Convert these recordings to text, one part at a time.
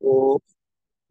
تو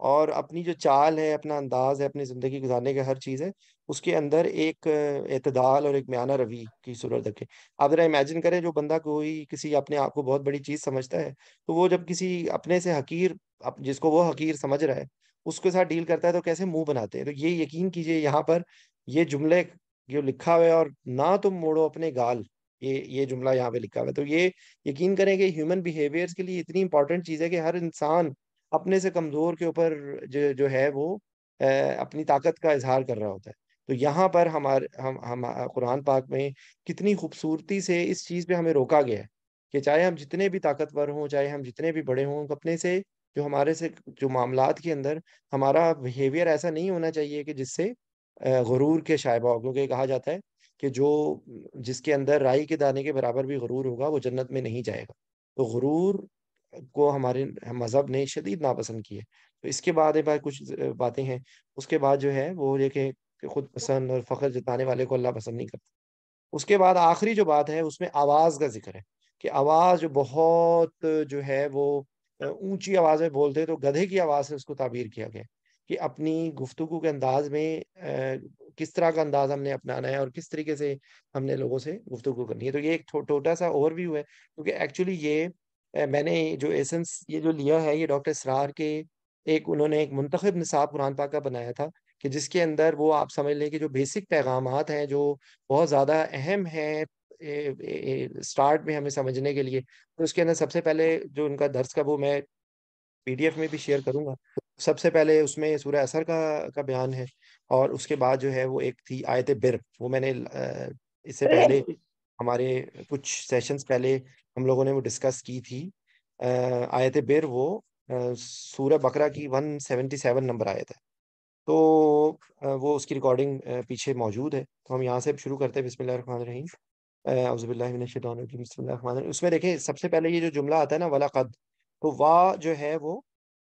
اور اپنی جو چال ہے، اپنا انداز ہے، اپنی زندگی گزارنے کا ہر چیز ہے، اس کے اندر ایک اعتدال اور ایک میانہ روی کی صورت رکھے. آپ ذرا امیجن کریں، جو بندہ کوئی کسی اپنے آپ کو بہت بڑی چیز سمجھتا ہے، تو وہ جب کسی اپنے سے حقیر، جس کو وہ حقیر سمجھ رہا ہے، اس کے ساتھ ڈیل کرتا ہے تو کیسے منہ بناتے ہیں. تو یہ یقین کیجئے یہاں پر یہ جملے جو لکھا ہوا ہے، اور نہ تم موڑو اپنے گال، یہ جملہ یہاں پہ لکھا ہوا ہے. تو یہ یقین کریں کہ ہیومن بیہیویئرس کے لیے اتنی امپورٹنٹ چیز ہے کہ ہر انسان اپنے سے کمزور کے اوپر جو ہے وہ اپنی طاقت کا اظہار کر رہا ہوتا ہے. تو یہاں پر ہم قرآن پاک میں کتنی خوبصورتی سے اس چیز پہ ہمیں روکا گیا ہے کہ چاہے ہم جتنے بھی طاقتور ہوں، چاہے ہم جتنے بھی بڑے ہوں، اپنے سے جو ہمارے سے جو معاملات کے اندر ہمارا بیہیویئر ایسا نہیں ہونا چاہیے کہ جس سے غرور کے شائبہ ہو. کیونکہ کہا جاتا ہے کہ جس کے اندر رائی کے دانے کے برابر بھی غرور ہوگا، وہ جنت میں نہیں جائے گا. تو غرور کو ہمارے مذہب نے شدید ناپسند کی ہے. تو اس کے بعد بھائی کچھ باتیں ہیں. اس کے بعد جو ہے وہ یہ کہ خود پسند اور فخر جتانے والے کو اللہ پسند نہیں کرتا. اس کے بعد آخری جو بات ہے اس میں آواز کا ذکر ہے کہ آواز جو بہت جو ہے وہ اونچی آواز میں بولتے ہیں، تو گدھے کی آواز سے اس کو تعبیر کیا گیا کہ اپنی گفتگو کے انداز میں کس طرح کا انداز ہم نے اپنانا ہے اور کس طریقے سے ہم نے لوگوں سے گفتگو کرنی ہے. تو یہ ایک چھوٹا سا اوور ویو ہے، کیونکہ ایکچولی یہ میں نے جو ایسنس یہ جو لیا ہے، یہ ڈاکٹر اسرار کے انہوں نے ایک منتخب نصاب قرآن پاک کا بنایا تھا کہ جس کے اندر وہ آپ سمجھ لیں کہ جو بیسک پیغامات ہیں جو بہت زیادہ اہم ہیں اسٹارٹ میں ہمیں سمجھنے کے لیے. تو اس کے اندر سب سے پہلے جو ان کا درس کا وہ میں پی ڈی ایف میں بھی شیئر کروں گا. سب سے پہلے اس میں سورہ اثر کا بیان ہے، اور اس کے بعد جو ہے وہ ایک تھی آیت بر. وہ میں نے اس سے پہلے ہمارے کچھ سیشنز پہلے ہم لوگوں نے وہ ڈسکس کی تھی. آیت بر وہ سورہ بقرہ کی 177 نمبر آیت ہے. تو وہ اس کی ریکارڈنگ پیچھے موجود ہے. تو ہم یہاں سے شروع کرتے ہیں. بسم اللہ الرحمن الرحیم. اعوذ باللہ من الشیطان الرجیم. بسم اللہ الرحمن الرحیم. اس میں دیکھیں سب سے پہلے یہ جو جملہ آتا ہے نا، وَلَقَدْ، تو وا جو ہے وہ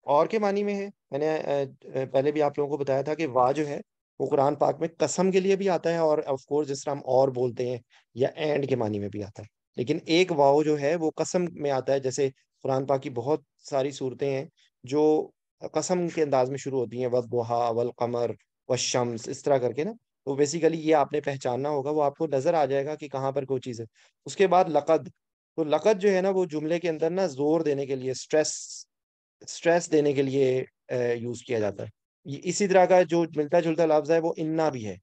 اور کے معنی میں ہے. میں نے پہلے بھی آپ لوگوں کو بتایا تھا کہ وا جو ہے وہ قرآن پاک میں قسم کے لیے بھی آتا ہے، اور آف کورس جس طرح ہم اور بولتے ہیں یا اینڈ کے معنی میں بھی آتا ہے. لیکن ایک واو جو ہے وہ قسم میں آتا ہے. جیسے قرآن پاک کی بہت ساری صورتیں ہیں جو قسم کے انداز میں شروع ہوتی ہیں، وَالضُّحَىٰ وَالْقَمَرِ وَالشَّمْسِ، اس طرح کر کے نا. تو بیسیکلی یہ آپ نے پہچاننا ہوگا، وہ آپ کو نظر آ جائے گا کہ کہاں پر کوئی چیز ہے. اس کے بعد لقد. تو لقد جو ہے نا وہ جملے کے اندر نا زور دینے کے لیے، سٹریس دینے کے لیے یوز کیا جاتا ہے. اسی طرح کا جو ملتا جلتا لفظ ہے وہ انا بھی ہے.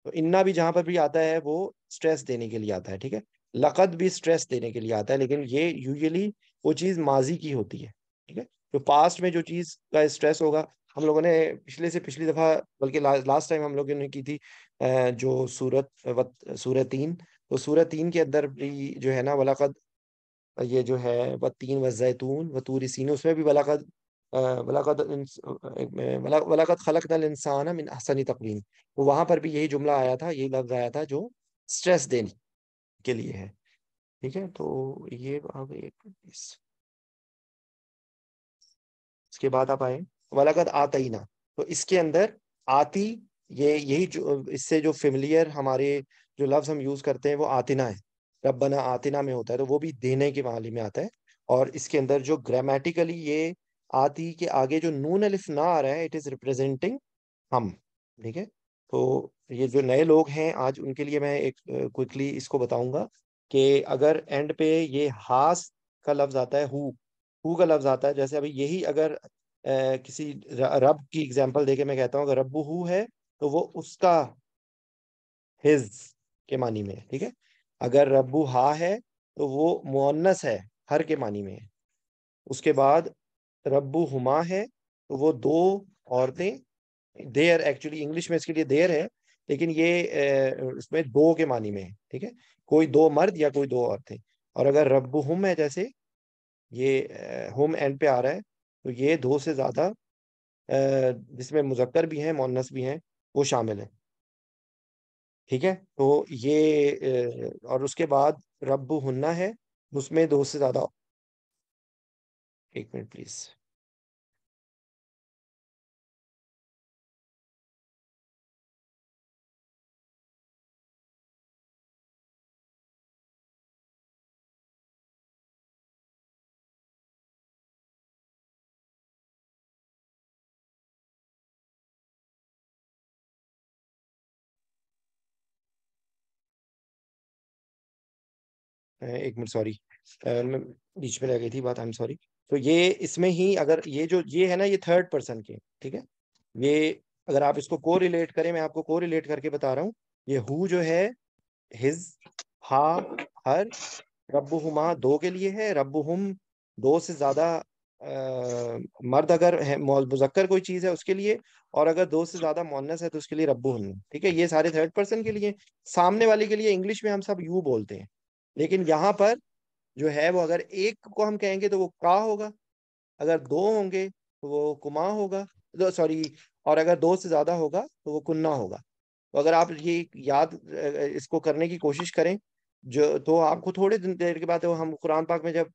تو انا بھی جہاں پر بھی آتا ہے وہ سٹریس دینے کے لیے آتا ہے. ٹھیک ہے، لقد بھی سٹریس دینے کے لیے آتا ہے، لیکن یہ یوزلی وہ چیز ماضی کی ہوتی ہے. ٹھیک ہے، تو پاسٹ میں جو چیز کا اسٹریس ہوگا، ہم لوگوں نے پچھلے سے پچھلی دفعہ بلکہ لاسٹ ٹائم ہم لوگوں نے کی تھی جو سورت 3. تو سورت 3 کے اندر بھی جو ہے نا ولاقد، یہ جو ہے والتین والزیتون وطور سین، اس میں بھی ولاقد ولاقد خلقنا الانسان من احسن تقویم. وہاں پر بھی یہی جملہ آیا تھا، یہی لفظ آیا تھا جو سٹریس دینے کے لیے ہے. ٹھیک ہے، تو یہ اس کے بعد آپ آئے ولاقد آتینا. تو اس کے اندر آتی، یہی جو اس سے جو فیملیئر ہمارے جو لفظ ہم یوز کرتے ہیں وہ آتنا ہے. ربنا آتنا میں ہوتا ہے تو وہ بھی دینے کے معنی میں آتا ہے. اور اس کے اندر جو گرامیٹیکلی یہ آتی کے آگے جو نون الف نہ آ رہا ہے، اٹ از ریپرزینٹنگ ہم. ٹھیک ہے، تو یہ جو نئے لوگ ہیں آج ان کے لیے میں ایک کوئکلی اس کو بتاؤں گا کہ اگر اینڈ پہ یہ ہاس کا لفظ آتا ہے، ہو کا لفظ آتا ہے، جیسے ابھی یہی اگر کسی رب کی اگزامپل دے کے میں کہتا ہوں اگر ربو ہو ہے تو وہ اس کا، ہز کے معنی میں ہے. ٹھیک ہے، اگر ربو ہا ہے تو وہ مؤنث ہے، ہر کے معنی میں ہے. اس کے بعد ربو ہما ہے تو وہ دو عورتیں، دیر ایکچولی انگلش میں اس کے لیے دیر ہے، لیکن یہ اس میں دو کے معنی میں ہے. ٹھیک ہے، کوئی دو مرد یا کوئی دو عورتیں. اور اگر رب ہم ہے، جیسے یہ ہوم اینڈ پہ آ رہا ہے، تو یہ دو سے زیادہ جس میں مذکر بھی ہیں مؤنث بھی ہیں وہ شامل ہیں. ٹھیک ہے، تو یہ اور اس کے بعد رب ہننا ہے، اس میں دو سے زیادہ. ایک منٹ پلیز. ایک منٹ سوری، بیچ میں رہ گئی تھی بات، آئی ایم سوری. تو یہ اس میں ہی اگر یہ ہے نا، یہ تھرڈ پرسن کے، ٹھیک ہے. یہ اگر آپ اس کو کو ریلیٹ کریں، میں آپ کو کو ریلیٹ کر کے بتا رہا ہوں. یہ ہو جو ہے ہز، ہا ہر، ربہما دو کے لیے ہے، ربہم دو سے زیادہ مرد اگر ہے، مذکر کوئی چیز ہے اس کے لیے، اور اگر دو سے زیادہ مؤنث ہے تو اس کے لیے ربہن. ٹھیک ہے، یہ سارے تھرڈ پرسن کے لیے. سامنے والی کے لیے انگلش میں ہم سب یو بولتے ہیں، لیکن یہاں پر جو ہے وہ اگر ایک کو ہم کہیں گے تو وہ کا ہوگا، اگر دو ہوں گے تو وہ کما ہوگا، سوری، اور اگر دو سے زیادہ ہوگا تو وہ کننا ہوگا. تو اگر آپ یہ یاد اس کو کرنے کی کوشش کریں، تو آپ کو تھوڑے دن دیر کے بعد ہم قرآن پاک میں جب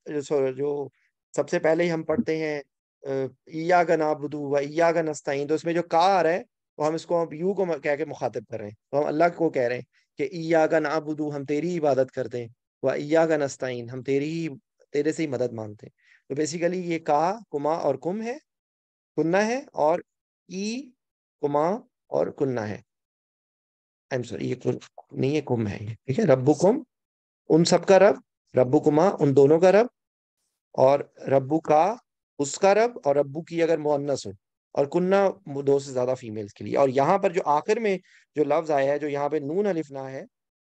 جو سب سے پہلے ہی ہم پڑھتے ہیں ایاک نعبدو و ایاک نستعین، تو اس میں جو کا آ رہا ہے تو ہم اس کو یو کو کہہ کے مخاطب کر رہے ہیں، تو ہم اللہ کو کہہ رہے ہیں کہ ایاک نعبدو، ہم تیری عبادت کرتے ہیں، و ایاک نستعین، ہم تیرے سے ہی مدد مانگتے ہیں. تو بیسیکلی یہ کا، کما اور کم ہے، کننا ہے، اور ای، کما اور کننا ہے. ایم سوری، یہ نہیں ہے، کم ہے یہ. ٹھیک ہے، ربکم ان سب کا رب، ربکما ان دونوں کا رب، اور ربو کا اس کا رب، اور ربو کی اگر مؤنث ہو، اور کننا دو سے زیادہ فیمیلز کے لیے. اور یہاں پر جو آخر میں جو لفظ آیا ہے، جو یہاں پہ نون الف نا ہے،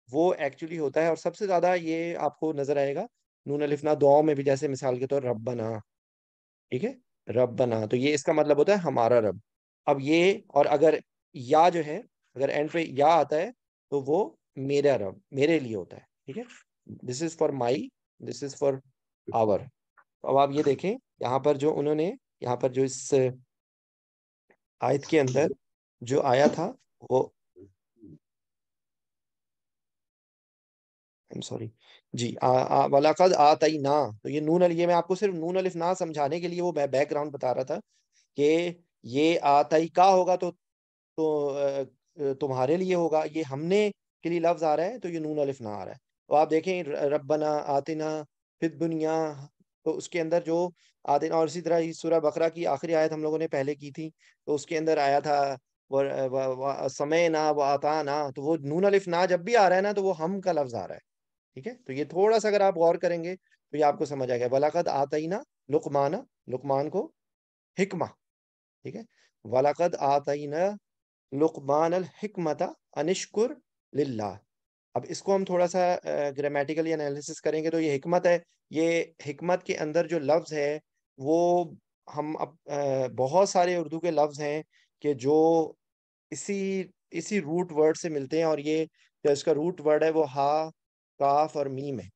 وہ ایکچولی ہوتا ہے، اور سب سے زیادہ یہ آپ کو نظر آئے گا نون الف نا دعاؤں میں بھی، جیسے مثال کے طور ربنا. ٹھیک ہے، ربنا، تو یہ اس کا مطلب ہوتا ہے ہمارا رب. اب یہ، اور اگر یا جو ہے، اگر اینڈ پہ یا آتا ہے تو وہ میرا رب، میرے لیے ہوتا ہے. ٹھیک ہے، دس is for my, this is for our. اب آپ یہ دیکھیں یہاں پر جو انہوں نے، یہاں پر جو اس آیت کے اندر جو آیا تھا وہ، سوری جی، وَلَقَدْ آتَيْنَا، تو یہ نون یہ میں آپ کو صرف نون الف نا سمجھانے کے لیے وہ بیک گراؤنڈ بتا رہا تھا کہ یہ آتائی کا ہوگا تو تمہارے لیے ہوگا، یہ ہم نے کے لیے لفظ آ رہا ہے تو یہ نون الف نہ آ رہا ہے. تو آپ دیکھیں ربنا آتنا فی الدنیا، تو اس کے اندر جو آتنا، اور اسی طرح سورہ بقرہ کی آخری آیت ہم لوگوں نے پہلے کی تھی، تو اس کے اندر آیا تھا سمعنا و اطعنا، تو وہ نون الف نا جب بھی آ رہا ہے نا تو وہ ہم کا لفظ آ رہا ہے. ٹھیک ہے، تو یہ تھوڑا سا اگر آپ غور کریں گے تو یہ آپ کو سمجھ آئے گا. وَلَقَدْ آتَيْنَا لُقْمَانَ، لقمان کو حکمہ. ٹھیک ہے، وَلَقَدْ آتَيْنَا لقمان الحکمت انشکر للہ. اب اس کو ہم تھوڑا سا گرامیٹیکلی انالیسس کریں گے تو یہ حکمت ہے، یہ حکمت کے اندر جو لفظ ہے وہ ہم اب بہت سارے اردو کے لفظ ہیں کہ جو اسی روٹ ورڈ سے ملتے ہیں، اور یہ جو اس کا روٹ ورڈ ہے وہ ہا، کاف اور میم ہے.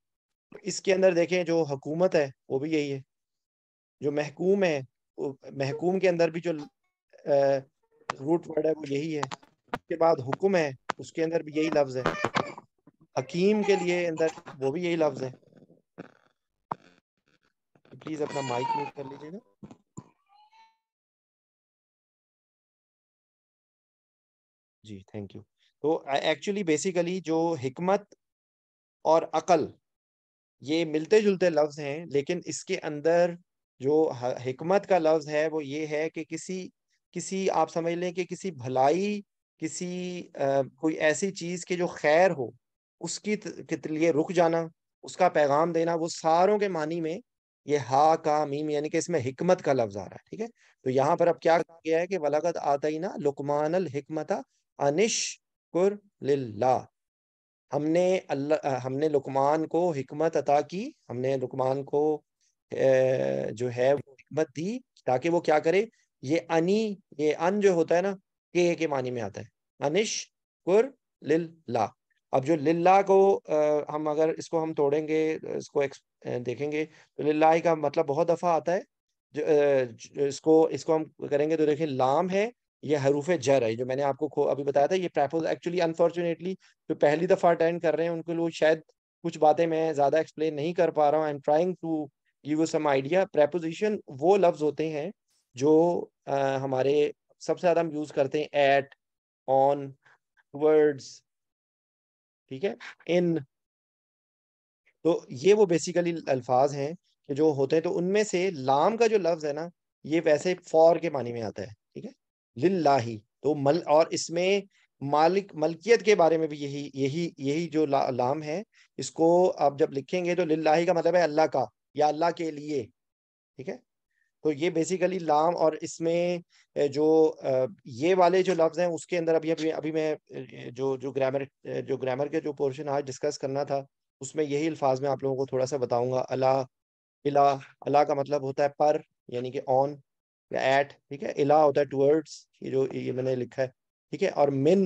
تو اس کے اندر دیکھیں جو حکومت ہے وہ بھی یہی ہے، جو محکوم ہے، محکوم کے اندر بھی جو روٹ ورڈ ہے وہ یہی ہے. اس کے بعد حکم ہے، اس کے اندر بھی یہی لفظ ہے. حکیم کے لیے اندر وہ بھی یہی لفظ ہے. پلیز اپنا مائک میوٹ کر لیجیے گا. جی تھینک یو. تو ایکچولی بیسیکلی جو حکمت اور عقل یہ ملتے جلتے لفظ ہیں، لیکن اس کے اندر جو حکمت کا لفظ ہے وہ یہ ہے کہ کسی آپ سمجھ لیں کہ کسی بھلائی، کسی کوئی ایسی چیز کے جو خیر ہو اس کے لیے رک جانا، اس کا پیغام دینا، وہ ساروں کے معنی میں یہ ہا کا میم، یعنی کہ اس میں حکمت کا لفظ آ رہا ہے. ٹھیک ہے، تو یہاں پر اب کیا کہا گیا ہے کہ وَلَقَدْ آتَيْنَا لُقْمَانَ الْحِكْمَةَ أَنِ اشْكُرْ لِلَّهِ. ہم نے لقمان کو حکمت عطا کی، ہم نے لقمان کو جو ہے وہ حکمت دی تاکہ وہ کیا کرے. یہ ان جو ہوتا ہے نا، کے معنی میں آتا ہے، انش کر للہ. اب جو للہ کو ہم اگر اس کو ہم توڑیں گے، اس کو دیکھیں گے تو للہ کا مطلب بہت دفعہ آتا ہے. اس کو ہم کریں گے تو دیکھیں لام ہے، یہ حروف جر ہے، جو میں نے آپ کو ابھی بتایا تھا. یہ پریپوز ایکچولی انفارچونیٹلی جو پہلی دفعہ اٹینڈ کر رہے ہیں ان کے لیے شاید کچھ باتیں میں زیادہ ایکسپلین نہیں کر پا رہا ہوں. I am trying to give you some idea. Preposition وہ لفظ ہوتے ہیں جو ہمارے سب سے زیادہ ہم یوز کرتے ہیں، ایٹ، آن، ورڈز. ٹھیک ہے، ان. تو یہ وہ بیسیکلی الفاظ ہیں کہ جو ہوتے ہیں. تو ان میں سے لام کا جو لفظ ہے نا، یہ ویسے فور کے معنی میں آتا ہے. ٹھیک ہے، للہ. تو اور اس میں ملکیت کے بارے میں بھی یہی جو لام ہے، اس کو آپ جب لکھیں گے تو للہ کا مطلب ہے اللہ کا یا اللہ کے لیے، ٹھیک ہے؟ تو یہ بیسیکلی لام، اور اس میں جو یہ والے جو لفظ ہیں اس کے اندر ابھی میں جو گرامر کے جو پورشن آج ڈسکس کرنا تھا، اس میں یہی الفاظ میں آپ لوگوں کو تھوڑا سا بتاؤں گا۔ الہ، الہ، الہ کا مطلب ہوتا ہے پر، یعنی کہ آن یا ایٹ، ٹھیک ہے؟ الہ ہوتا ہے ٹورڈز، یہ میں نے لکھا ہے، ٹھیک ہے؟ اور من،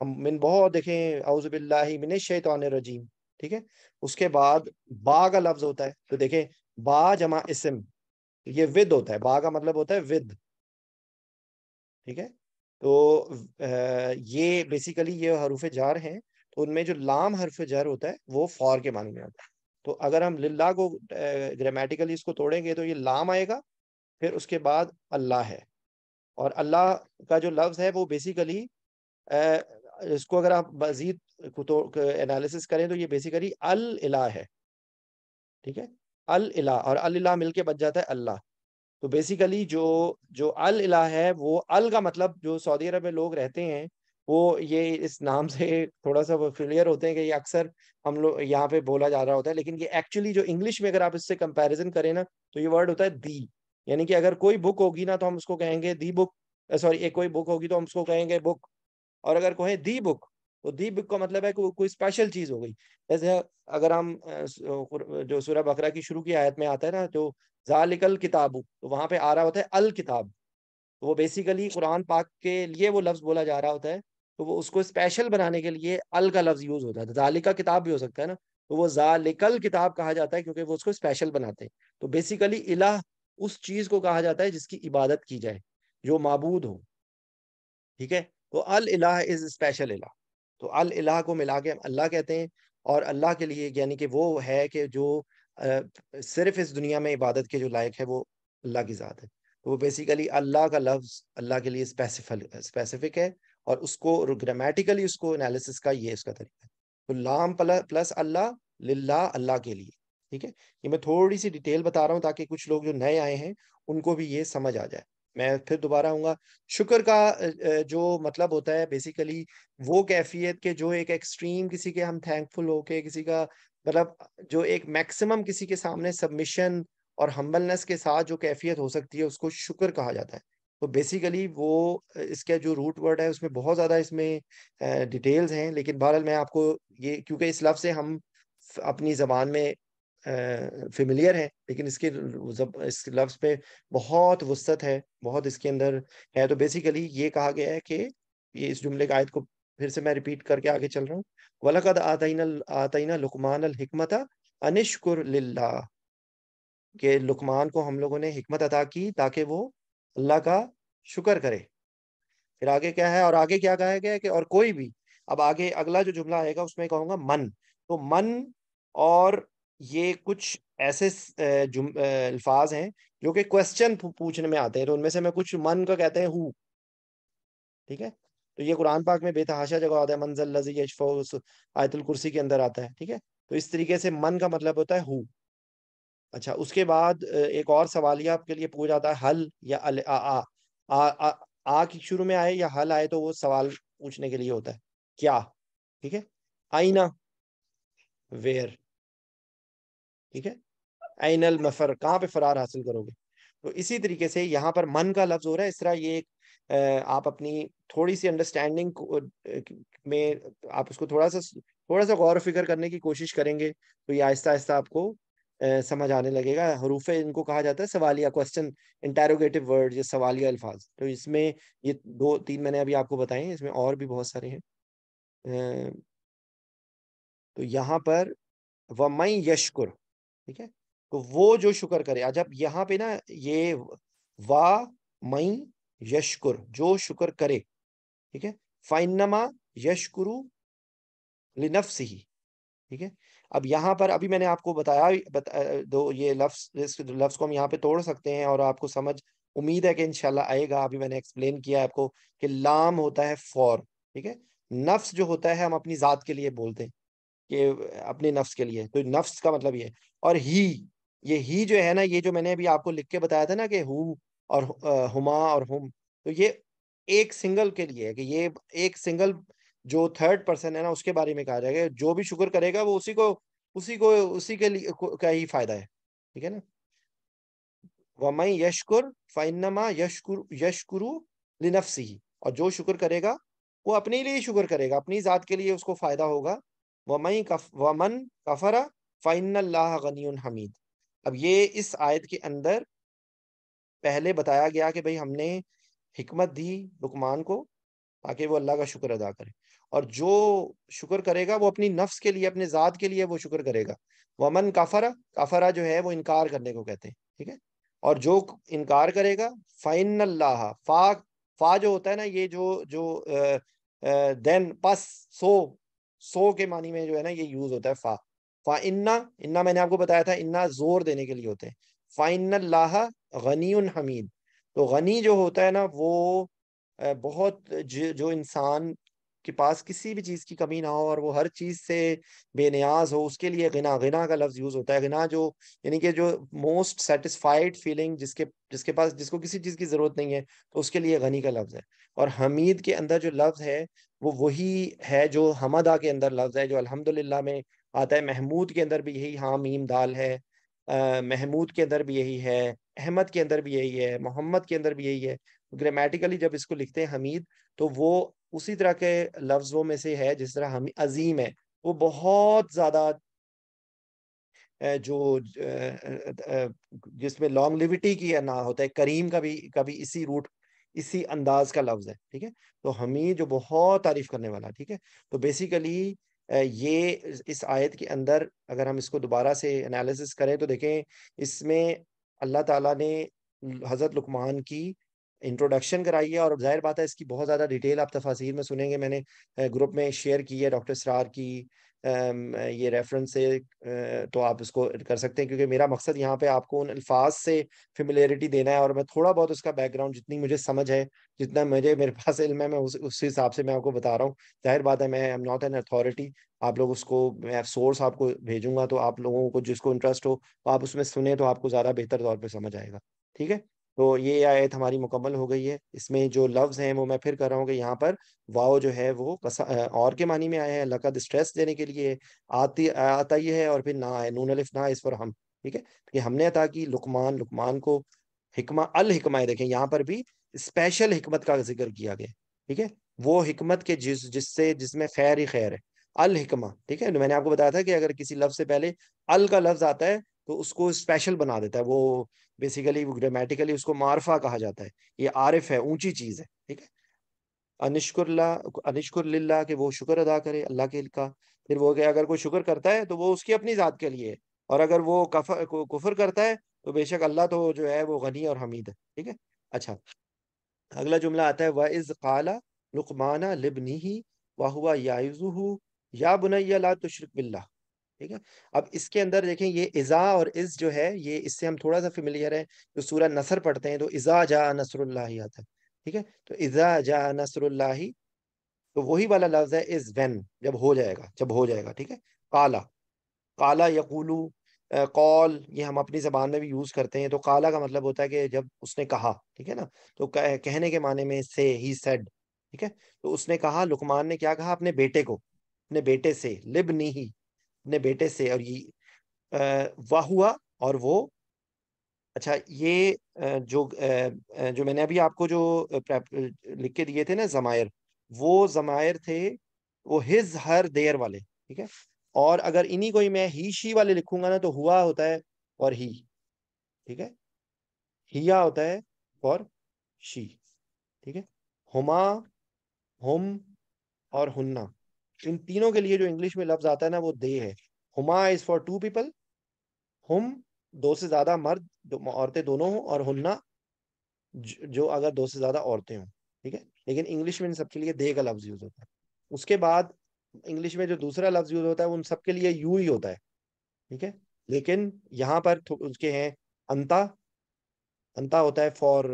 ہم من بہت دیکھیں، اعوذ باللہ من الشیطان الرجیم، ٹھیک ہے؟ اس کے بعد با کا لفظ ہوتا ہے، تو دیکھیں با جمع اسم، یہ ود ہوتا ہے، با کا مطلب ہوتا ہے ود، ٹھیک ہے؟ تو یہ بیسیکلی یہ حروف جار ہیں، تو ان میں جو لام حرف جر ہوتا ہے وہ فور کے معنی میں آتا ہے۔ تو اگر ہم للہ کو گرامیٹیکلی اس کو توڑیں گے تو یہ لام آئے گا، پھر اس کے بعد اللہ ہے، اور اللہ کا جو لفظ ہے وہ بیسیکلی اس کو اگر آپ مزید انالیسس کریں تو یہ بیسیکلی الہ ہے، ٹھیک ہے؟ الہ اور الہ مل کے بچ جاتا ہے اللہ۔ تو بیسیکلی جو الہ ہے، وہ ال کا مطلب، جو سعودی عرب میں لوگ رہتے ہیں وہ یہ اس نام سے تھوڑا سا فیملیئر ہوتے ہیں کہ یہ اکثر ہم لوگ یہاں پہ بولا جا رہا ہوتا ہے، لیکن یہ ایکچولی جو انگلش میں اگر آپ اس سے کمپیریزن کریں نا تو یہ ورڈ ہوتا ہے دی، یعنی کہ اگر کوئی بک ہوگی نا تو ہم اس کو کہیں گے دی بک، سوری ایک کوئی بک ہوگی تو ہم اس کو کہیں گے بک، اور اگر کہیں دی بک تو دی بک کا مطلب ہے کہ کوئی اسپیشل چیز ہو گئی۔ جیسے اگر ہم جو سورہ بقرہ کی شروع کی آیت میں آتا ہے نا، جو ذالک الکتاب، تو وہاں پہ آ رہا ہوتا ہے الکتاب، تو وہ بیسیکلی قرآن پاک کے لیے وہ لفظ بولا جا رہا ہوتا ہے، تو وہ اس کو اسپیشل بنانے کے لیے ال کا لفظ یوز ہوتا ہے۔ ذالک کتاب بھی ہو سکتا ہے نا، تو وہ ذالک الکتاب کہا جاتا ہے کیونکہ وہ اس کو اسپیشل بناتے ہیں۔ تو بیسیکلی الہ اس چیز کو کہا جاتا ہے جس کی عبادت کی جائے، جو معبود ہو، ٹھیک ہے؟ تو الہ از اسپیشل الہ، تو الہ کو ملا کے ہم اللہ کہتے ہیں، اور اللہ کے لیے یعنی کہ وہ ہے کہ جو صرف اس دنیا میں عبادت کے جو لائق ہے وہ اللہ کی ذات ہے۔ تو وہ بیسیکلی اللہ کا لفظ اللہ کے لیے اسپیسیفک ہے، اور اس کو گرامیٹیکلی اس کو انالیسس کا یہ اس کا طریقہ ہے۔ تو لام پلس اللہ، للہ اللہ کے لیے، ٹھیک ہے؟ یہ میں تھوڑی سی ڈیٹیل بتا رہا ہوں تاکہ کچھ لوگ جو نئے آئے ہیں ان کو بھی یہ سمجھ آ جائے۔ میں پھر دوبارہ آؤں گا۔ شکر کا جو مطلب ہوتا ہے بیسیکلی وہ کیفیت کے جو ایک ایکسٹریم کسی کے ہم تھینک فل ہو کے، کسی کا مطلب جو ایک میکسیمم کسی کے سامنے سبمیشن اور ہمبلنس کے ساتھ جو کیفیت ہو سکتی ہے اس کو شکر کہا جاتا ہے۔ تو بیسیکلی وہ اس کا جو روٹ ورڈ ہے اس میں بہت زیادہ اس میں ڈیٹیلز ہیں، لیکن بہرحال میں آپ کو یہ، کیونکہ اس لفظ سے ہم اپنی زبان میں فیملیئر ہے، لیکن اس لفظ پہ بہت وسعت ہے، بہت اس کے اندر ہے۔ تو بیسیکلی یہ کہا گیا ہے کہ یہ اس جملے کا آیت کو پھر سے میں ریپیٹ کر کے آگے چل رہا ہوں۔ وَلَقَدْ آتَيْنَا لُقْمَانَ الْحِكْمَةَ أَنِ اشْكُرْ لِلَّهِ، کہ لقمان کو ہم لوگوں نے حکمت عطا کی تاکہ وہ اللہ کا شکر کرے۔ پھر آگے کیا ہے، اور آگے کیا کہا گیا ہے کہ اور کوئی بھی، اب آگے اگلا جو جملہ آئے گا اس میں کہوں گا من، تو من اور یہ کچھ ایسے الفاظ ہیں جو کہ کوشچن پوچھنے میں آتے ہیں، تو ان میں سے میں کچھ، من کا کہتے ہیں ہو، ٹھیک ہے؟ تو یہ قرآن پاک میں بے تحاشا جگہ آتا ہے، منزل الذی یشفع، آیت الکرسی کے اندر آتا ہے، ٹھیک ہے؟ تو اس طریقے سے من کا مطلب ہوتا ہے ہو۔ اچھا، اس کے بعد ایک اور سوالیہ آپ کے لیے پوچھا جاتا ہے حل یا کی شروع میں آئے یا حل آئے تو وہ سوال پوچھنے کے لیے ہوتا ہے، کیا، ٹھیک ہے؟ آئینہ، ویئر، ٹھیک ہے؟ این المفر، کہاں پہ فرار حاصل کرو گے؟ تو اسی طریقے سے یہاں پر من کا لفظ ہو رہا ہے، اس طرح یہ ایک آپ اپنی تھوڑی سی انڈرسٹینڈنگ میں آپ اس کو تھوڑا سا غور و فکر کرنے کی کوشش کریں گے تو یہ آہستہ آہستہ آپ کو سمجھ آنے لگے گا۔ حروف ان کو کہا جاتا ہے سوالیہ، کوسچن انٹیروگیٹو ورڈ، یہ سوالیہ الفاظ۔ تو اس میں یہ دو تین میں نے ابھی آپ کو بتائے ہیں، اس میں اور بھی بہت سارے ہیں۔ تو یہاں پر وَمَن یشکر، ٹھیک ہے؟ تو وہ جو شکر کرے، جب یہاں پہ نا یہ وا مئی یشکر، جو شکر کرے، ٹھیک ہے؟ فَإِنَّمَا یشکرو لِنَفْسِهِ، ٹھیک ہے؟ اب یہاں پر ابھی میں نے آپ کو بتایا دو یہ اس لفظ کو ہم یہاں پہ توڑ سکتے ہیں اور آپ کو سمجھ امید ہے کہ انشاءاللہ آئے گا۔ ابھی میں نے ایکسپلین کیا ہے آپ کو کہ لام ہوتا ہے فور، ٹھیک ہے؟ نفس جو ہوتا ہے ہم اپنی ذات کے لیے بولتے ہیں کہ اپنے نفس کے لیے، تو نفس کا مطلب یہ ہے۔ اور یہ جو ہے نا، یہ جو میں نے ابھی آپ کو لکھ کے بتایا تھا نا کہ ہو اور ہما اور ہم، تو یہ ایک سنگل کے لیے ہے کہ یہ ایک سنگل جو تھرڈ پرسن ہے نا اس کے بارے میں کہا جائے گا، جو بھی شکر کرے گا وہ اسی کے لیے کا ہی فائدہ ہے، ٹھیک ہے نا. وَمَن یشکر فَإِنَّمَا یشکر لِنَفْسِهِ، اور جو شکر کرے گا وہ اپنے لیے شکر کرے گا، اپنی ذات کے لیے اس کو فائدہ ہوگا. وَمَن کفر فَإِنَّ اللَّهَ غَنِيٌّ حمید. اب یہ اس آیت کے اندر پہلے بتایا گیا کہ بھئی ہم نے حکمت دی لقمان کو تاکہ وہ اللہ کا شکر ادا کرے، اور جو شکر کرے گا وہ اپنی نفس کے لیے، اپنے ذات کے لیے وہ شکر کرے گا. ومن کفر، کفرا جو ہے وہ انکار کرنے کو کہتے ہیں، ٹھیک ہے. اور جو انکار کرے گا فَإِنَّ اللَّهَ، فا جو ہوتا ہے نا، یہ دین پس، سو سو کے معنی میں جو ہے نا یہ یوز ہوتا ہے فا. انا میں نے آپ کو بتایا تھا انا زور دینے کے لیے ہوتے ہیں. فَإِنَّ اللَّهَ غَنِيٌّ حمید. تو غنی جو ہوتا ہے نا وہ بہت جو انسان کے پاس کسی بھی چیز کی کمی نہ ہو اور وہ ہر چیز سے بے نیاز ہو، اس کے لیے غنا کا لفظ یوز ہوتا ہے. غنا جو یعنی کہ جو موسٹ سیٹسفائیڈ فیلنگ، جس کے پاس، جس کو کسی چیز کی ضرورت نہیں ہے، تو اس کے لیے غنی کا لفظ ہے. اور حمید کے اندر جو لفظ ہے وہ وہی ہے جو حمدہ کے اندر لفظ ہے، جو الحمدللہ میں آتا ہے. محمود کے اندر بھی یہی ہاں میم دال ہے، محمود کے اندر بھی یہی ہے، احمد کے اندر بھی یہی ہے، محمد کے اندر بھی یہی ہے. گرامیٹیکلی جب اس کو لکھتے ہیں حمید تو وہ اسی طرح کے لفظوں میں سے ہے جس طرح عظیم ہے، وہ بہت زیادہ جو جس میں لانگ لیوٹی کی نہ ہوتا ہے. کریم کا بھی کبھی اسی روٹ، اسی انداز کا لفظ ہے، ٹھیک ہے. تو حمید جو بہت تعریف کرنے والا، ٹھیک ہے. تو بیسیکلی یہ اس آیت کے اندر اگر ہم اس کو دوبارہ سے انالیسس کریں تو دیکھیں اس میں اللہ تعالیٰ نے حضرت لقمان کی انٹروڈکشن کرائی ہے، اور ظاہر بات ہے اس کی بہت زیادہ ڈیٹیل آپ تفاسیر میں سنیں گے. میں نے گروپ میں شیئر کی ہے ڈاکٹر اسرار کی یہ ریفرنس سے، تو آپ اس کو کر سکتے ہیں، کیونکہ میرا مقصد یہاں پہ آپ کو ان الفاظ سے فیملیرٹی دینا ہے، اور میں تھوڑا بہت اس کا بیک گراؤنڈ جتنی مجھے سمجھ ہے، جتنا میرے پاس علم ہے، میں اس حساب سے میں آپ کو بتا رہا ہوں. ظاہر بات ہے میں ایم ناٹ این اتھارٹی. آپ لوگ اس کو، میں سورس آپ کو بھیجوں گا تو آپ لوگوں کو جس کو انٹرسٹ ہو تو آپ اس میں سنیں تو آپ کو زیادہ بہتر طور پہ سمجھ آئے گا، ٹھیک ہے. تو یہ آیت ہماری مکمل ہو گئی ہے. اس میں جو لفظ ہیں وہ میں پھر کر رہا ہوں کہ یہاں پر واؤ جو ہے وہ اور کے معنی میں آیا ہے، لقد اسٹریس دینے کے لیے آتا ہی ہے، اور پھر نہ ہے، نون الف نہ اس پر ہم، ٹھیک ہے. کہ ہم نے عطا کی لقمان کو حکمہ الحکمہ ہے. دیکھیں یہاں پر بھی اسپیشل حکمت کا ذکر کیا گیا، ٹھیک ہے. وہ حکمت کے جس میں خیر ہی خیر ہے، الحکمہ، ٹھیک ہے. میں نے آپ کو بتایا تھا کہ اگر کسی لفظ سے پہلے ال کا لفظ آتا ہے تو اس کو اسپیشل بنا دیتا ہے. وہ بیسیکلی گرامیٹیکلی اس کو معرفہ کہا جاتا ہے. یہ عارف ہے، اونچی چیز ہے، ٹھیک ہے. انشکر للہ، کہ وہ شکر ادا کرے اللہ کے کا. پھر وہ کہ اگر کوئی شکر کرتا ہے تو وہ اس کی اپنی ذات کے لیے ہے، اور اگر وہ کفر کرتا ہے تو بے شک اللہ تو جو ہے وہ غنی اور حمید ہے، ٹھیک ہے. اچھا، اگلا جملہ آتا ہے وَإِذْ قَالَ لُقْمَانَ لِابْنِهِ وَهُوَ يَعِظُهُ يَا بُنَيَّ لَا تُشْرِكْ بِاللَّهِ، ٹھیک ہے. اب اس کے اندر دیکھیں یہ اذا اور از جو ہے، یہ اس سے ہم تھوڑا سا فیملیئر ہے. جو سورہ نصر پڑھتے ہیں تو اذا جاء نصر اللہ آتا ہے، ٹھیک ہے. تو اذا جاء نصر اللہ، تو وہی والا لفظ ہے از وین، جب ہو جائے گا، ٹھیک ہے. کالا، کالا یقولو، قول یہ ہم اپنی زبان میں بھی یوز کرتے ہیں. تو کالا کا مطلب ہوتا ہے کہ جب اس نے کہا، ٹھیک ہے نا. تو کہنے کے معنی میں سے ہی سیڈ، ٹھیک ہے. تو اس نے کہا، لقمان نے کیا کہا اپنے بیٹے کو، اپنے بیٹے سے، لبنی ہی، اپنے بیٹے سے. اور یہ واہ ہوا، اور وہ، اچھا یہ جو میں نے ابھی آپ کو جو لکھ کے دیے تھے نا ضمائر، وہ ضمائر تھے وہ ہز ہر دیر والے، ٹھیک ہے. اور اگر انہی کو ہی میں ہی شی والے لکھوں گا نا تو ہوا ہوتا ہے اور ہی، ٹھیک ہے. ہیا ہوتا ہے اور شی، ٹھیک ہے. ہما، ہم اور ہننا، ان تینوں کے لیے جو انگلش میں لفظ آتا ہے نا وہ دے ہے. ہما از فار ٹو پیپل، ہم دو سے زیادہ مرد، عورتیں دونوں ہوں، اور ہننا جو اگر دو سے زیادہ عورتیں ہوں، ٹھیک ہے. لیکن انگلش میں ان سب کے لیے دے کا لفظ یوز ہوتا ہے. اس کے بعد انگلش میں جو دوسرا لفظ یوز ہوتا ہے وہ ان سب کے لیے یو ہی ہوتا ہے، ٹھیک ہے. لیکن یہاں پر اس کے ہیں انتا. انتا ہوتا ہے فور،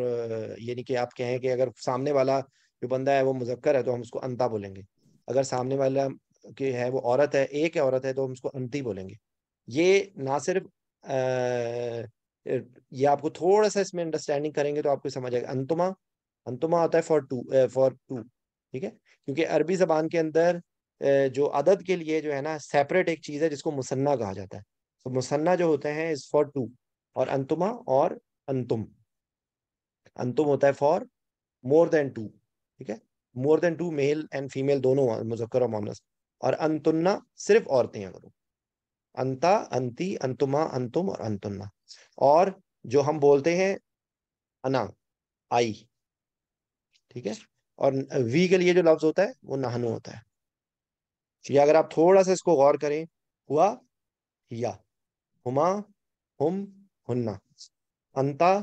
یعنی کہ آپ کہیں کہ اگر سامنے والا جو بندہ ہے وہ مذکر ہے تو ہم اس کو انتا بولیں گے. اگر سامنے والا کہ ہے وہ عورت ہے، ایک ہے عورت ہے، تو ہم اس کو انتی بولیں گے. یہ نہ صرف یہ آپ کو تھوڑا سا اس میں انڈرسٹینڈنگ کریں گے تو آپ کو سمجھ آئے گا. انتما انتما ہوتا ہے فار ٹو. ٹھیک ہے، کیونکہ عربی زبان کے اندر جو عدد کے لیے جو ہے نا سیپریٹ ایک چیز ہے جس کو مثنیٰ کہا جاتا ہے. تو مثنیٰ جو ہوتے ہیں از فار ٹو، اور انتما اور انتم. انتم ہوتا ہے فار مور دین ٹو. ٹھیک ہے، مور دین ٹو، میل اینڈ فیمیل دونوں، مذکر اور مؤنث. اور انتنا صرف عورتیں اگر ہو. انتا، انتی، انتما، انتم اور انتنا. اور جو ہم بولتے ہیں انا، آئی. ٹھیک ہے، اور وی کے لیے جو لفظ ہوتا ہے وہ نہنو ہوتا ہے. یہ اگر آپ تھوڑا سا اس کو غور کریں، ہوا، یا، ہما، ہم، ہننا، انتا،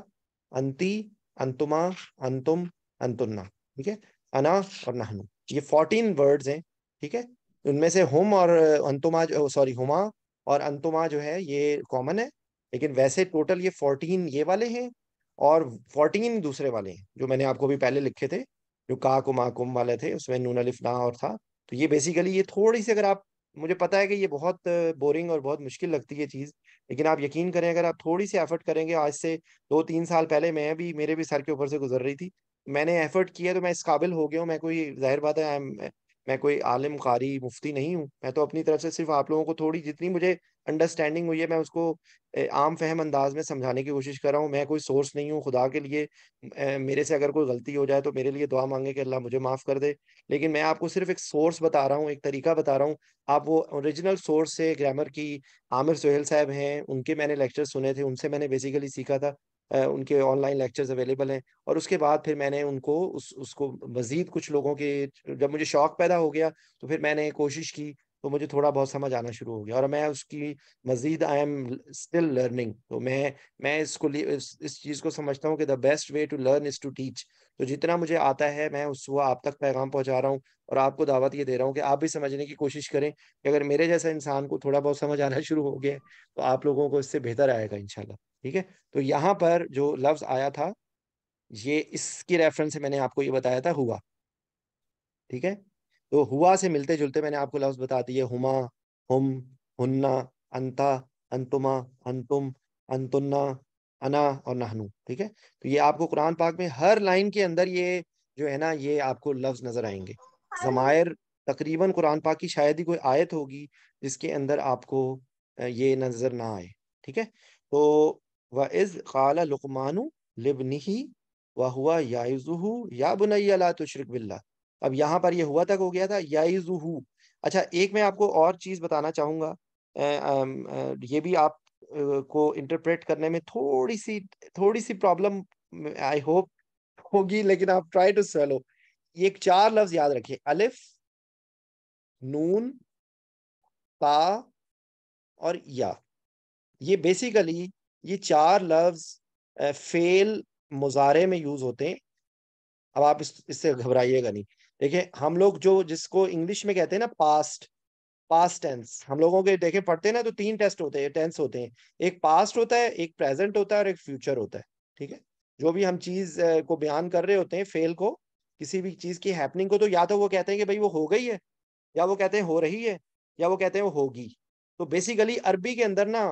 انتی، انتما، انتم، انتنا. ٹھیک ہے، انا اور نحنو، یہ 14 ورڈز ہیں. ٹھیک ہے، ان میں سے ہم اور انتما، سوری، ہما اور انتما جو ہے یہ کامن ہے، لیکن ویسے ٹوٹل یہ 14 یہ والے ہیں، اور 14 دوسرے والے ہیں جو میں نے آپ کو بھی پہلے لکھے تھے، جو کا کما کم والے تھے، اس میں نون الف لا اور تھا. تو یہ بیسیکلی یہ تھوڑی سی، اگر آپ، مجھے پتا ہے کہ یہ بہت بورنگ اور بہت مشکل لگتی ہے چیز، لیکن آپ یقین کریں اگر آپ تھوڑی سی ایفرٹ کریں گے، آج سے 2-3 سال پہلے میرے بھی سر کے اوپر سے گزر رہی تھی، میں نے ایفرٹ کیا تو میں اس قابل ہو گیا ہوں. میں کوئی، ظاہر بات ہے، میں کوئی عالم قاری مفتی نہیں ہوں. میں تو اپنی طرف سے صرف آپ لوگوں کو تھوڑی جتنی مجھے انڈرسٹینڈنگ ہوئی ہے میں اس کو عام فہم انداز میں سمجھانے کی کوشش کر رہا ہوں. میں کوئی سورس نہیں ہوں خدا کے لیے. میرے سے اگر کوئی غلطی ہو جائے تو میرے لیے دعا مانگے کہ اللہ مجھے معاف کر دے. لیکن میں آپ کو صرف ایک سورس بتا رہا ہوں، ایک طریقہ بتا رہا ہوں. آپ وہ اوریجنل سورس سے، گرامر کی عامر سہیل صاحب ہیں، ان کے میں نے لیکچر سنے تھے، ان سے میں نے بیسیکلی سیکھا تھا. ان کے آن لائن لیکچرز اویلیبل ہیں. اور اس کے بعد پھر میں نے ان کو اس کو مزید کچھ لوگوں کے، جب مجھے شوق پیدا ہو گیا تو پھر میں نے کوشش کی، تو مجھے تھوڑا بہت سمجھ آنا شروع ہو گیا، اور میں اس کی مزید آئی ایم اسٹل لرننگ. تو میں اس کو اس چیز کو سمجھتا ہوں کہ the best way to learn is to teach. تو جتنا مجھے آتا ہے میں وہ آپ تک پیغام پہنچا رہا ہوں، اور آپ کو دعوت یہ دے رہا ہوں کہ آپ بھی سمجھنے کی کوشش کریں، کہ اگر میرے جیسا انسان کو تھوڑا بہت سمجھ آنا شروع ہو گیا ہے تو آپ لوگوں کو اس سے بہتر آئے گا انشاءاللہ. ٹھیک ہے، تو یہاں پر جو لفظ آیا تھا، یہ اس کی ریفرنس سے میں نے آپ کو یہ بتایا تھا، ہوا. ٹھیک ہے، تو ہوا سے ملتے جلتے میں نے آپ کو لفظ بتا دیے، ہما، ہم، ہننا، انتا، انتما، انتم، انتنا، انا اور نحنو. ٹھیک ہے، تو یہ آپ کو قرآن پاک میں ہر لائن کے اندر یہ جو ہے نا یہ آپ کو لفظ نظر آئیں گے. ضمائر تقریباً قرآن پاک کی شاید ہی کوئی آیت ہوگی جس کے اندر آپ کو یہ نظر نہ آئے. ٹھیک ہے، تو وَإِذْ قَالَ لُقْمَانُ لِابْنِهِ وَهُوَ يَعِظُهُ يَا بُنَيَّ لَا تُشْرِكْ بِاللَّهِ. اب یہاں پر یہ ہوا تک ہو گیا تھا یعظہ. اچھا، ایک میں آپ کو اور چیز بتانا چاہوں گا، یہ بھی آپ کو انٹرپریٹ کرنے میں تھوڑی سی پرابلم آئی ہوپ ہوگی، لیکن آپ ٹرائی ٹو سولو. یہ ایک 4 لفظ یاد رکھیں، الف، نون، تا اور یا. یہ بیسیکلی یہ 4 لفظ فعل مضارع میں یوز ہوتے ہیں. اب آپ اس سے گھبرائیے گا نہیں. دیکھیں، ہم لوگ جس کو انگلش میں کہتے ہیں نا پاسٹ ٹینس، ہم لوگوں کے دیکھیں پڑھتے ہیں نا تو 3 ٹیسٹ ہوتے ہیں، ٹینس ہوتے ہیں. ایک پاسٹ ہوتا ہے، ایک پریزنٹ ہوتا ہے، اور ایک فیوچر ہوتا ہے. ٹھیک ہے، جو بھی ہم چیز کو بیان کر رہے ہوتے ہیں، فعل کو، کسی بھی چیز کی ہیپننگ کو، تو یا تو وہ کہتے ہیں کہ بھائی وہ ہو گئی ہے، یا وہ کہتے ہیں ہو رہی ہے، یا وہ کہتے ہیں وہ ہوگی. تو بیسیکلی عربی کے اندر نا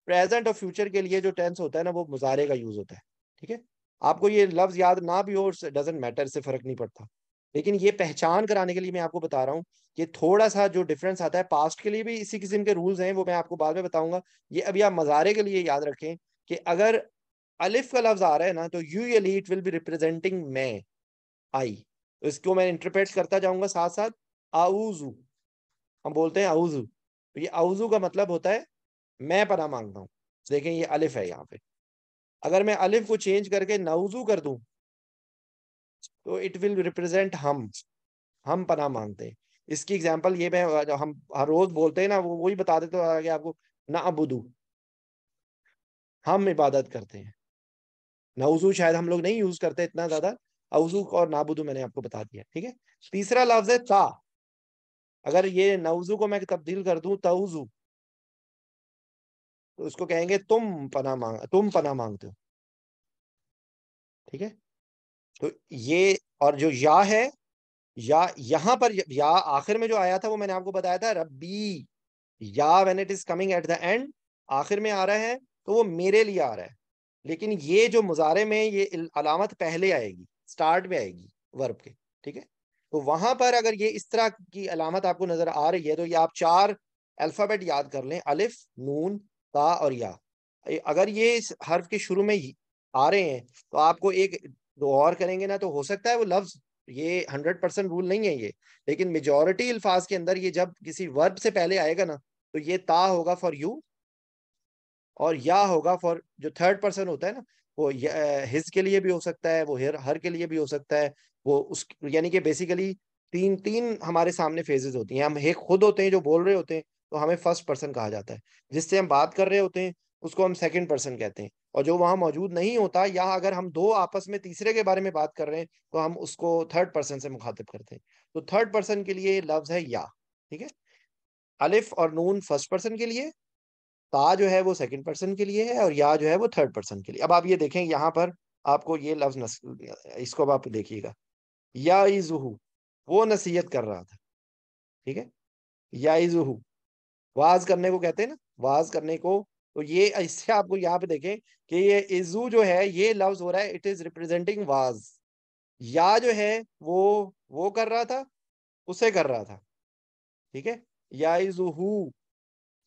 پریزنٹ اور فیوچر کے لیے جو ٹینس ہوتا ہے نا وہ مضارع کا یوز ہوتا ہے. ٹھیک ہے، آپ کو یہ لفظ یاد نہ بھی ہو، ڈزنٹ میٹر، سے فرق نہیں پڑتا. لیکن یہ پہچان کرانے کے لیے میں آپ کو بتا رہا ہوں کہ تھوڑا سا جو ڈفرنس آتا ہے، پاسٹ کے لیے بھی اسی قسم کے رولز ہیں، وہ میں آپ کو بعد میں بتاؤں گا. یہ ابھی آپ مضارع کے لیے یاد رکھیں کہ اگر الف کا لفظ آ رہا ہے نا تو usually it will be representing میں، آئی. تو اس کو میں انٹرپریٹ کرتا جاؤں گا ساتھ ساتھ. اعوذ، ہم بولتے ہیں اعوذ، تو یہ اعوذ کا مطلب ہوتا ہے میں پناہ مانگتا ہوں. دیکھیں یہ الف ہے یہاں پہ. اگر میں الف کو چینج کر کے نعوذ کر دوں تو اٹ ول ریپرزینٹ ہم پناہ مانگتے ہیں. اس کی ایگزامپل یہ میں ہم ہر روز بولتے ہیں نا، وہی بتا دیتے ہیں آپ کو. نعبدو، ہم عبادت کرتے ہیں. نعوذ شاید ہم لوگ نہیں یوز کرتے اتنا زیادہ. اعوذ اور نعبدو میں نے آپ کو بتا دیا. ٹھیک ہے، تیسرا لفظ ہے تا. اگر یہ نعوذ کو میں تبدیل کر دوں تعوذ، تو اس کو کہیں گے تم پناہ مانگتے ہو. ٹھیک ہے، تو یہ، اور جو یا ہے، یا یہاں پر یا آخر میں جو آیا تھا وہ میں نے آپ کو بتایا تھا ربی. یا when it is coming at the end، آخر میں آ رہا ہے تو وہ میرے لیے آ رہا ہے. لیکن یہ جو مضارع میں یہ علامت پہلے آئے گی. اسٹارٹ میں آئے گی ورب کے. ٹھیک ہے, تو وہاں پر اگر یہ اس طرح کی علامت آپ کو نظر آ رہی ہے تو یہ آپ 4 الفابیٹ یاد کر لیں, الف, نون, تا اور یا. اگر یہ اس حرف کے شروع میں آ رہے ہیں تو آپ کو ایک دو اور کریں گے نا, تو ہو سکتا ہے وہ لفظ, یہ 100% رول نہیں ہے یہ, لیکن میجورٹی الفاظ کے اندر یہ جب کسی ورب سے پہلے آئے گا نا تو یہ تا ہوگا فار یو, اور یا ہوگا فار جو تھرڈ پرسن ہوتا ہے نا, وہ ہز کے لیے بھی ہو سکتا ہے, وہ ہر کے لیے بھی ہو سکتا ہے, وہ اس یعنی کہ بیسیکلی تین تین ہمارے سامنے فیزز ہوتی ہیں. ہم ایک خود ہوتے ہیں جو بول رہے ہوتے ہیں تو ہمیں فرسٹ پرسن کہا جاتا ہے, جس سے ہم بات کر رہے ہوتے ہیں اس کو ہم سیکنڈ پرسن کہتے ہیں, اور جو وہاں موجود نہیں ہوتا, یا اگر ہم دو آپس میں تیسرے کے بارے میں بات کر رہے ہیں تو ہم اس کو تھرڈ پرسن سے مخاطب کرتے ہیں. تو تھرڈ پرسن کے لیے لفظ ہے یا. ٹھیک ہے, الف اور نون فرسٹ پرسن کے لیے, تا جو ہے وہ سیکنڈ پرسن کے لیے ہے, اور یا جو ہے وہ تھرڈ پرسن کے لیے. اب آپ یہ دیکھیں یہاں پر آپ کو یہ لفظ اس کو اب آپ دیکھیے گا, یا وہ نصیحت کر رہا تھا. ٹھیک ہے, یا واز کرنے کو کہتے ہیں نا, واز کرنے کو. تو یہ اس سے آپ کو یہاں پہ دیکھیں کہ یہ ازو جو ہے یہ لفظ ہو رہا ہے, اٹ از ریپرزینٹنگ واز. یا جو ہے وہ کر رہا تھا, اسے کر رہا تھا. ٹھیک ہے, یا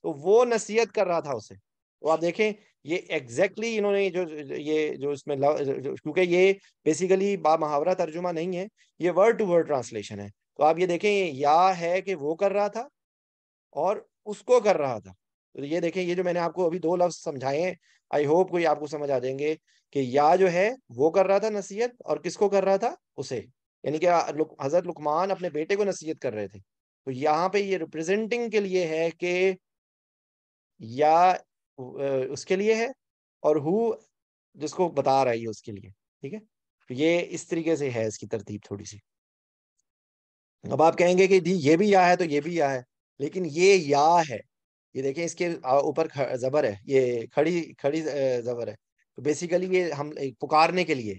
تو وہ نصیحت کر رہا تھا اسے. تو آپ دیکھیں یہ ایگزیکٹلی انہوں نے یہ جو اس میں کیونکہ یہ بیسیکلی با محاورہ ترجمہ نہیں ہے, یہ ورڈ ٹو ورڈ ٹرانسلیشن ہے. تو آپ یہ دیکھیں یا ہے کہ وہ کر رہا تھا اور اس کو کر رہا تھا. تو یہ دیکھیں یہ جو میں نے آپ کو ابھی 2 لفظ سمجھائے ہیں, آئی ہوپ کوئی آپ کو سمجھ آ جائیں گے کہ یا جو ہے وہ کر رہا تھا نصیحت, اور کس کو کر رہا تھا, اسے, یعنی کہ حضرت لقمان اپنے بیٹے کو نصیحت کر رہے تھے. تو یہاں پہ یہ ریپرزینٹنگ کے لیے ہے کہ یا اس کے لیے ہے, اور جس کو بتا رہا ہے اس کے لیے. ٹھیک ہے, تو یہ اس طریقے سے ہے اس کی ترتیب تھوڑی سی. اب آپ کہیں گے کہ جی یہ بھی یا ہے تو یہ بھی یا ہے, لیکن یہ یا ہے, یہ دیکھیں اس کے اوپر زبر ہے, یہ کھڑی زبر ہے. تو بیسیکلی یہ ہم پکارنے کے لیے,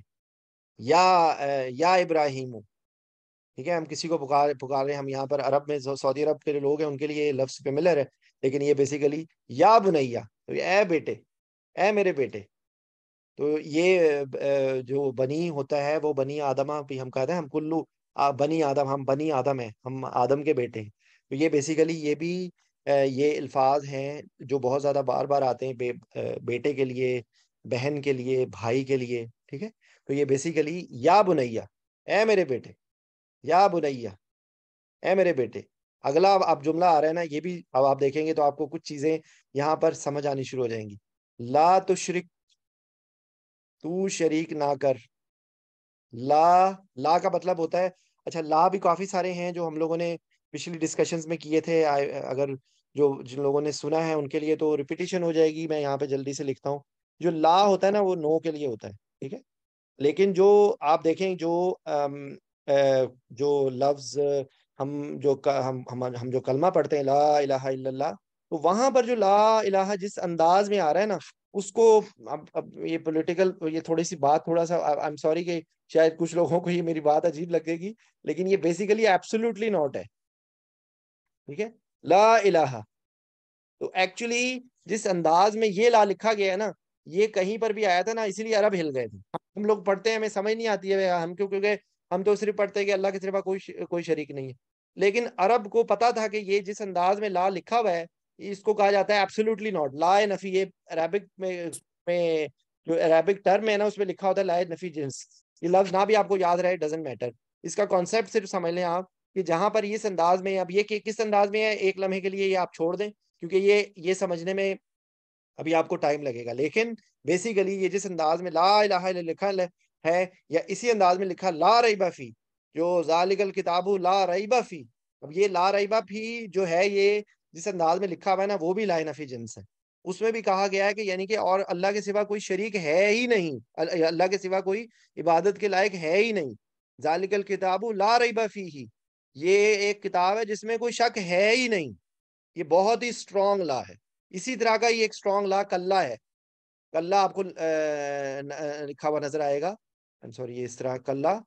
یا ابراہیم. ٹھیک ہے, ہم کسی کو پکار رہے ہیں, ہم یہاں پر عرب میں سعودی عرب کے لوگ ہیں ان کے لیے یہ لفظ فیملر ہے, لیکن یہ بیسیکلی یا بنیا, تو اے بیٹے, اے میرے بیٹے. تو یہ جو بنی ہوتا ہے وہ بنی آدمہ بھی ہم کہتے ہیں, ہم کلو بنی آدم, ہم بنی آدم ہیں, ہم آدم کے بیٹے ہیں. تو یہ بیسیکلی یہ بھی یہ الفاظ ہیں جو بہت زیادہ بار بار آتے ہیں بیٹے کے لیے, بہن کے لیے, بھائی کے لیے. ٹھیک ہے, تو یہ بیسیکلی یا بنیا, اے میرے بیٹے, یا بنیا, اے میرے بیٹے. اگلا اب جملہ آ رہا ہے نا, یہ بھی اب آپ دیکھیں گے تو آپ کو کچھ چیزیں یہاں پر سمجھ آنی شروع ہو جائیں گی. لا تشرک, تو شریک نہ کر. لا کا مطلب ہوتا ہے, اچھا لا بھی کافی سارے ہیں جو ہم لوگوں نے پچھلی ڈسکشنز میں کیے تھے, اگر جن لوگوں نے سنا ہے ان کے لیے تو ریپیٹیشن ہو جائے گی, میں یہاں پہ جلدی سے لکھتا ہوں. جو لا ہوتا ہے نا وہ نو کے لیے ہوتا ہے. ٹھیک ہے, لیکن جو آپ دیکھیں جو لفظ ہم جو کلمہ پڑھتے ہیں لا الہ الا اللہ, تو وہاں پر جو لا الہ جس انداز میں آ رہا ہے نا اس کو, اب یہ پولیٹیکل, یہ تھوڑی سی بات تھوڑا سا آئی ایم سوری کہ شاید کچھ لوگوں کو یہ میری بات عجیب لگے گی, لیکن یہ بیسیکلی ایبسولوٹلی ناٹ ہے. ٹھیک ہے, لا الہ, تو ایکچولی جس انداز میں یہ لا لکھا گیا ہے نا, یہ کہیں پر بھی آیا تھا نا, اسی لیے عرب ہل گئے تھے. ہم لوگ پڑھتے ہیں ہمیں سمجھ نہیں آتی ہے ہم کیونکہ ہم تو صرف پڑھتے ہیں کہ اللہ کے سوا کوئی شریک نہیں ہے. لیکن عرب کو پتا تھا کہ یہ جس انداز میں لا لکھا ہوا ہے اس کو کہا جاتا ہے ایبسولوٹلی ناٹ, لا نفی. یہ عربک میں جو عربک ٹرم ہے نا اس میں لکھا ہوتا ہے لا نفی جنس. یہ لفظ نہ بھی آپ کو یاد رہے ڈزنٹ میٹر, اس کا کانسیپٹ صرف سمجھ لیں آپ کہ جہاں پر اس انداز میں, اب یہ کس انداز میں ہے ایک لمحے کے لیے یہ آپ چھوڑ دیں کیونکہ یہ سمجھنے میں ابھی آپ کو ٹائم لگے گا. لیکن بیسیکلی یہ جس انداز میں لا الہ الا لکھا ہے, یا اسی انداز میں لکھا لا ریب فی, جو ذالک الکتاب لا ریب فی. اب یہ لا ریب فی جو ہے یہ جس انداز میں لکھا ہوا ہے نا وہ بھی لا نفی جنس ہے. اس میں بھی کہا گیا ہے کہ یعنی کہ اور اللہ کے سوا کوئی شریک ہے ہی نہیں, اللہ کے سوا کوئی عبادت کے لائق ہے ہی نہیں. ذالک الکتاب لا ریب فیہ, یہ ایک کتاب ہے جس میں کوئی شک ہے ہی نہیں. یہ بہت ہی اسٹرانگ لا ہے. اسی طرح کا یہ ایک اسٹرانگ لا کلّا ہے. کلّا آپ کو لکھا ہوا نظر آئے گا, سوری, یہ اس طرح کلّا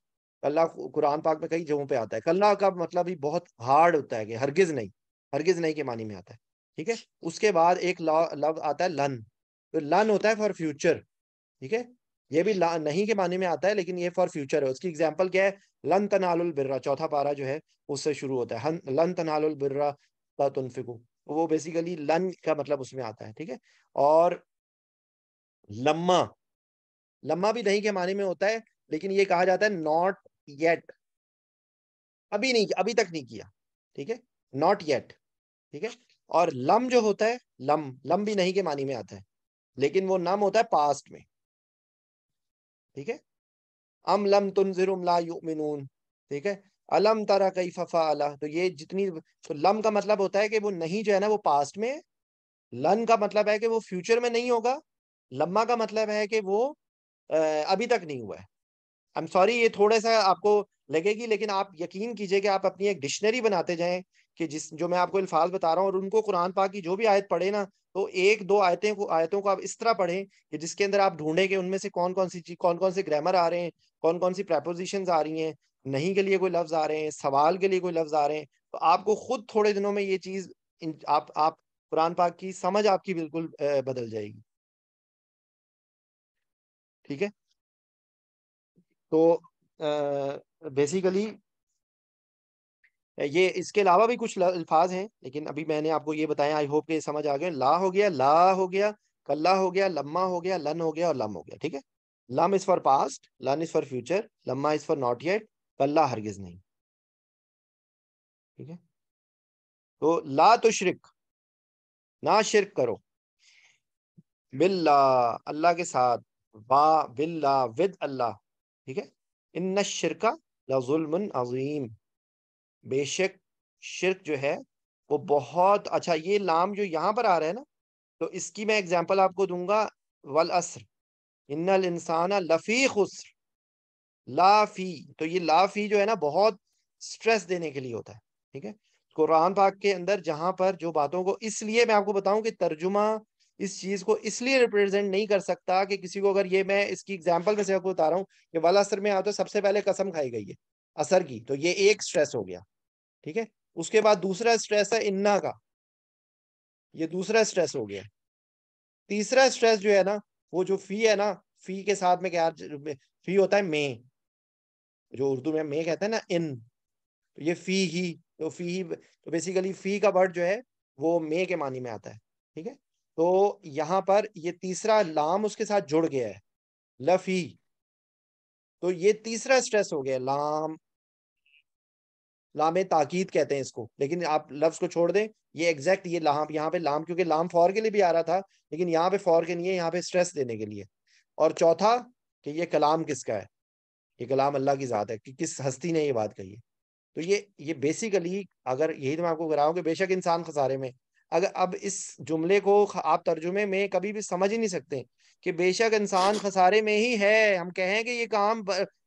قرآن پاک میں کئی جگہوں پہ آتا ہے. کلّا کا مطلب ہی بہت ہارڈ ہوتا ہے کہ ہرگز نہیں کے معنی میں آتا ہے. ٹھیک ہے, اس کے بعد ایک لفظ آتا ہے لن, تو لن ہوتا ہے فار فیوچر. ٹھیک ہے, یہ بھی نہیں کے معنی میں آتا ہے، لیکن یہ فار فیوچر ہے. اس کی ایگزامپل کیا ہے؟ لن تنالوا البر، چوتھا پارا جو ہے اس سے شروع ہوتا ہے، لن تنالوا البر حتی تنفقوا. وہ بیسیکلی لن کا مطلب اس میں آتا ہے. ٹھیک ہے. اور لما، لما بھی نہیں کے معنی میں ہوتا ہے، لیکن یہ کہا جاتا ہے ناٹ یٹ، ابھی نہیں، ابھی تک نہیں کیا. ٹھیک ہے. Not yet. ٹھیک ہے. اور لم جو ہوتا ہے، لم، لم بھی نہیں کے معنی میں آتا ہے، لیکن وہ نم ہوتا ہے پاسٹ میں. ٹھیک ہے. ام لم تنذرهم لا یؤمنون. ٹھیک ہے. الم ترى کیف فعل. تو یہ جتنی، تو لم کا مطلب ہوتا ہے کہ وہ نہیں جو ہے نا وہ پاسٹ میں. لن کا مطلب ہے کہ وہ فیوچر میں نہیں ہوگا. لما کا مطلب ہے کہ وہ ابھی تک نہیں ہوا ہے. I'm sorry یہ تھوڑا سا آپ کو لگے گی، لیکن آپ یقین کیجئے کہ آپ اپنی ایک ڈکشنری بناتے جائیں کہ جو میں آپ کو الفاظ بتا رہا ہوں، اور ان کو قرآن پاک کی جو بھی آیت پڑھے نا، تو ایک دو آیتوں کو آپ اس طرح پڑھیں کہ جس کے اندر آپ ڈھونڈیں کہ ان میں سے کون کون سی چیز، کون کون سے گرامر آ رہے ہیں، کون کون سی پریپوزیشنز آ رہی ہیں، نہیں کے لیے کوئی لفظ آ رہے ہیں، سوال کے لیے کوئی لفظ آ رہے ہیں. تو آپ کو خود تھوڑے دنوں میں یہ چیز، آپ قرآن پاک کی سمجھ آپ کی بالکل بدل جائے گی. ٹھیک ہے. تو بیسیکلی یہ اس کے علاوہ بھی کچھ الفاظ ہیں، لیکن ابھی میں نے آپ کو یہ بتایا، آئی ہوپ کہ یہ سمجھ آ گیا. لا ہو گیا، لا ہو گیا، کلّا ہو گیا، لما ہو گیا، لن ہو گیا، اور لم ہو گیا. ٹھیک ہے. لم از فار پاسٹ، لن از فار فیوچر، لما از فار ناٹ یٹ، کلّا ہرگز نہیں. ٹھیک ہے. تو لا تشرک، نہ شرک کرو، باللہ، اللہ کے ساتھ، باللہ، ود اللہ. ٹھیک ہے. ان الشرک لظلم عظیم، بے شک شرک جو ہے وہ بہت اچھا. یہ لام جو یہاں پر آ رہا ہے نا، تو اس کی میں اگزامپل آپ کو دوں گا. والعصر ان الانسان لفی خسر. لا فی، تو یہ لا فی جو ہے نا بہت سٹریس دینے کے لیے ہوتا ہے. ٹھیک ہے. قرآن پاک کے اندر جہاں پر جو باتوں کو، اس لیے میں آپ کو بتاؤں کہ ترجمہ اس چیز کو اس لیے ریپرزینٹ نہیں کر سکتا کہ کسی کو، اگر یہ میں اس کی اگزامپل میں سے آپ کو بتا رہا ہوں کہ والعصر میں آتا ہے، سب سے پہلے قسم کھائی گئی ہے اثر کی، تو یہ ایک سٹریس ہو گیا. ٹھیک ہے. اس کے بعد دوسرا سٹریس ہے انا کا، یہ دوسرا سٹریس ہو گیا. تیسرا سٹریس جو ہے نا، وہ جو فی ہے نا، فی کے ساتھ میں کیا، فی ہوتا ہے میں، جو اردو میں کہتے ہیں نا ان، تو یہ فی ہی، تو فی ہی، تو بیسیکلی فی کا ورڈ جو ہے وہ میں کے معنی میں آتا ہے. ٹھیک ہے. تو یہاں پر یہ تیسرا لام اس کے ساتھ جڑ گیا ہے، لفی. تو یہ تیسرا سٹریس ہو گیا، لام، لام تاکید کہتے ہیں اس کو، لیکن آپ لفظ کو چھوڑ دیں، یہ ایگزیکٹ یہ لام، یہاں پہ لام، کیونکہ لام فور کے لیے بھی آ رہا تھا، لیکن یہاں پہ فور کے نہیں ہے، یہاں پہ سٹریس دینے کے لیے. اور چوتھا کہ یہ کلام کس کا ہے، یہ کلام اللہ کی ذات ہے، کہ کس ہستی نے یہ بات کہی ہے. تو یہ بیسیکلی، اگر یہی تو میں آپ کو کہہ رہا ہوں کہ بے شک انسان خسارے میں. اگر اب اس جملے کو آپ ترجمے میں کبھی بھی سمجھ ہی نہیں سکتے کہ بے شک انسان خسارے میں ہی ہے. ہم کہیں کہ یہ کام،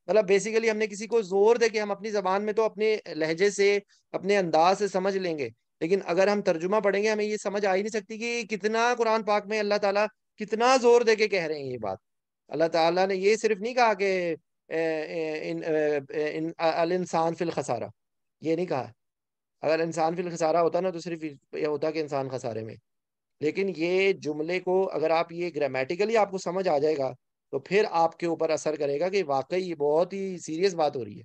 مطلب بیسیکلی ہم نے کسی کو زور دے کہ ہم اپنی زبان میں تو اپنے لہجے سے، اپنے انداز سے سمجھ لیں گے، لیکن اگر ہم ترجمہ پڑھیں گے ہمیں یہ سمجھ آ ہی نہیں سکتی کہ کتنا قرآن پاک میں اللہ تعالیٰ کتنا زور دے کے کہہ رہے ہیں یہ بات. اللہ تعالیٰ نے یہ صرف نہیں کہا کہ الانسان فی الخسارہ، یہ نہیں کہا. اگر انسان فی الخسارہ ہوتا نا تو صرف یہ ہوتا کہ انسان خسارے میں. لیکن یہ جملے کو اگر آپ یہ گرامیٹیکلی آپ کو سمجھ آ جائے گا، تو پھر آپ کے اوپر اثر کرے گا کہ واقعی یہ بہت ہی سیریس بات ہو رہی ہے،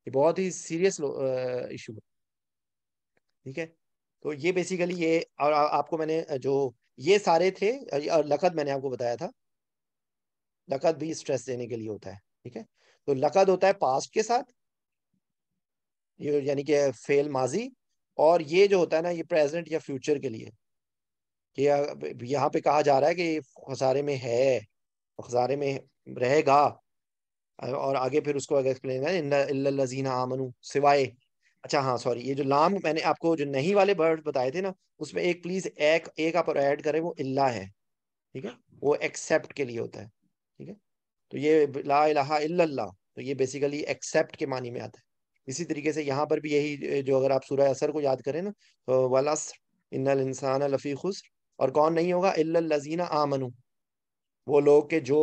یہ بہت ہی سیریس ایشو ہے. ٹھیک ہے. تو یہ بیسیکلی یہ، اور آپ کو میں نے جو یہ سارے تھے، اور لقد میں نے آپ کو بتایا تھا، لقد بھی سٹریس دینے کے لیے ہوتا ہے. ٹھیک ہے. تو لقد ہوتا ہے پاسٹ کے ساتھ، یہ یعنی کہ فعل ماضی، اور یہ جو ہوتا ہے نا یہ پریزنٹ یا فیوچر کے لیے، کہ یہاں پہ کہا جا رہا ہے کہ یہ خسارے میں ہے، خسارے میں رہے گا. اور آگے پھر اس کو اگر ایکسپلین کریں، الا الذین آمنوا، سوائے، اچھا ہاں سوری، یہ جو لام میں نے آپ کو جو نہیں والے برڈ بتائے تھے نا، اس میں ایک پلیز ایک آپ ایڈ کریں، وہ اللہ ہے. ٹھیک ہے. وہ ایکسپٹ کے لیے ہوتا ہے. ٹھیک ہے. تو یہ لا الہ الا اللہ، تو یہ بیسیکلی ایکسپٹ کے معنی میں آتا ہے. اسی طریقے سے یہاں پر بھی یہی، جو اگر آپ سورہ اثر کو یاد کریں نا، تو والعصر ان الانسان لفی خسر، اور کون نہیں ہوگا، الا الذین آمنوا، وہ لوگ کہ جو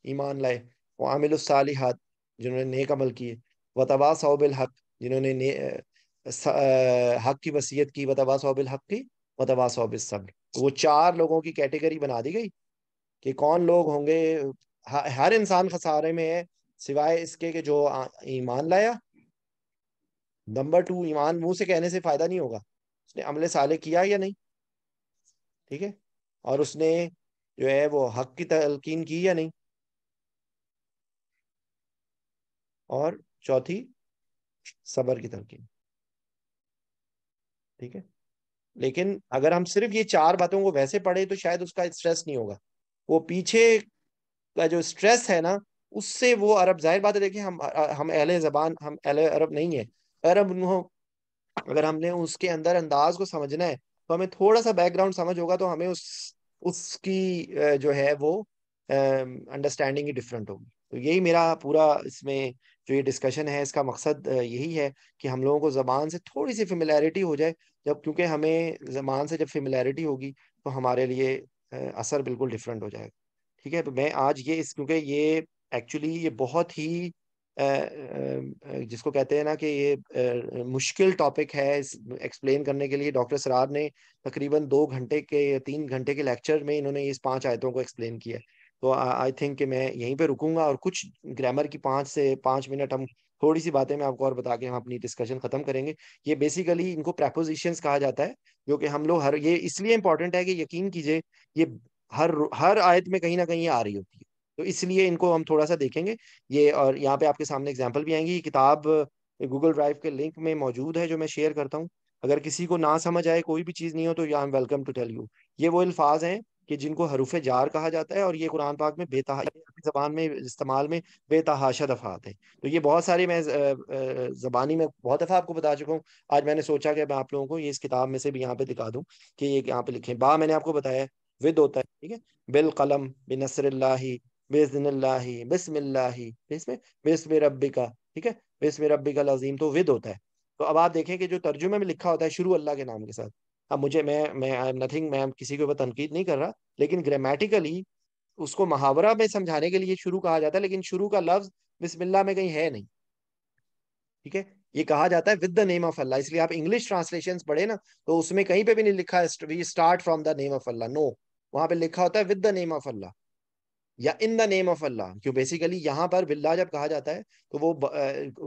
ایمان لائے، وعامل الصالحات، جنہوں نے نیک عمل کیے، وتواصوا بالحق، جنہوں نے حق کی وصیت کی، وتواصوا بالحق کی، وتواصوا بالصبر. وہ چار لوگوں کی کیٹیگری بنا دی گئی کہ کون لوگ ہوں گے ہر انسان خسارے میں ہے سوائے اس کے کہ جو ایمان لایا. نمبر 2، ایمان منہ سے کہنے سے فائدہ نہیں ہوگا، اس نے عمل صالح کیا یا نہیں. ٹھیک ہے. اور اس نے جو ہے وہ حق کی تلقین کی یا نہیں. اور چوتھی صبر کی تلقین. ٹھیک ہے. لیکن اگر ہم صرف یہ 4 باتوں کو ویسے پڑھے تو شاید اس کا اسٹریس نہیں ہوگا. وہ پیچھے کا جو اسٹریس ہے نا، اس سے وہ عرب، ظاہر بات ہے دیکھیں ہم اہل زبان، ہم اہل عرب نہیں ہے. عرب اگر ہم نے اس کے اندر انداز کو سمجھنا ہے تو ہمیں تھوڑا سا بیک گراؤنڈ سمجھ ہوگا تو ہمیں اس کی جو ہے وہ انڈرسٹینڈنگ ہی ڈفرینٹ ہوگی. تو یہی میرا پورا اس میں جو یہ ڈسکشن ہے اس کا مقصد یہی ہے کہ ہم لوگوں کو زبان سے تھوڑی سی فیملیرٹی ہو جائے. کیونکہ ہمیں زبان سے جب فیملیرٹی ہوگی تو ہمارے لیے اثر بالکل ڈفرینٹ ہو جائے گا. ٹھیک ہے. تو میں آج کیونکہ یہ ایکچولی یہ بہت ہی جس کو کہتے ہیں نا کہ یہ مشکل ٹاپک ہے ایکسپلین کرنے کے لیے. ڈاکٹر سرار نے تقریباً 2 گھنٹے کے 3 گھنٹے کے لیکچر میں انہوں نے اس 5 آیتوں کو ایکسپلین کیا. تو آئی تھنک کہ میں یہیں پہ رکوں گا اور کچھ گرامر کی 5 سے 5 منٹ ہم تھوڑی سی باتیں میں آپ کو اور بتا کے ہم اپنی ڈسکشن ختم کریں گے. یہ بیسیکلی ان کو پریپوزیشنز کہا جاتا ہے جو کہ ہم لوگ یہ اس لیے امپورٹنٹ ہے کہ یقین کیجئے یہ ہر آیت میں کہیں نہ کہیں آ رہی ہوتی ہے. تو اس لیے ان کو ہم تھوڑا سا دیکھیں گے. یہ اور یہاں پہ آپ کے سامنے اگزامپل بھی آئیں گی. یہ کتاب گوگل ڈرائیو کے لنک میں موجود ہے جو میں شیئر کرتا ہوں. اگر کسی کو نہ سمجھ آئے کوئی بھی چیز نہیں ہو تو I am welcome to tell you. یہ وہ الفاظ ہیں کہ جن کو حروف جار کہا جاتا ہے اور یہ قرآن پاک میں زبان میں استعمال میں بے تحاشا دفعات ہیں. تو یہ بہت ساری میں زبانی میں بہت دفعہ آپ کو بتا چکا ہوں. آج میں نے سوچا کہ میں آپ لوگوں کو یہ اس کتاب میں سے بھی یہاں پہ دکھا دوں کہ یہ یہاں پہ لکھیں. با میں نے آپ کو بتایا ود ہوتا ہے. ٹھیک ہے. بالقلم بنصر اللہ باذن اللہ بسم اللہ بسم ربک. ٹھیک ہے. بسم ربک العظیم تو ود ہوتا ہے. تو اب آپ دیکھیں کہ جو ترجمے میں لکھا ہوتا ہے شروع اللہ کے نام کے ساتھ. اب مجھے میں کسی کے اوپر تنقید نہیں کر رہا لیکن گرامیٹیکلی اس کو محاورہ میں سمجھانے کے لیے شروع کہا جاتا ہے لیکن شروع کا لفظ بسم اللہ میں کہیں ہے نہیں. ٹھیک ہے. یہ کہا جاتا ہے ود دا نیم آف اللہ. اس لیے آپ انگلش ٹرانسلیشن پڑھے نا تو اس میں کہیں پہ بھی نہیں لکھا we start from the name of Allah. No, وہاں پہ لکھا ہوتا ہے ود دا نیم آف اللہ یا ان دا نیم آف اللہ. کیوں بیسیکلی یہاں پر باللہ جب کہا جاتا ہے تو وہ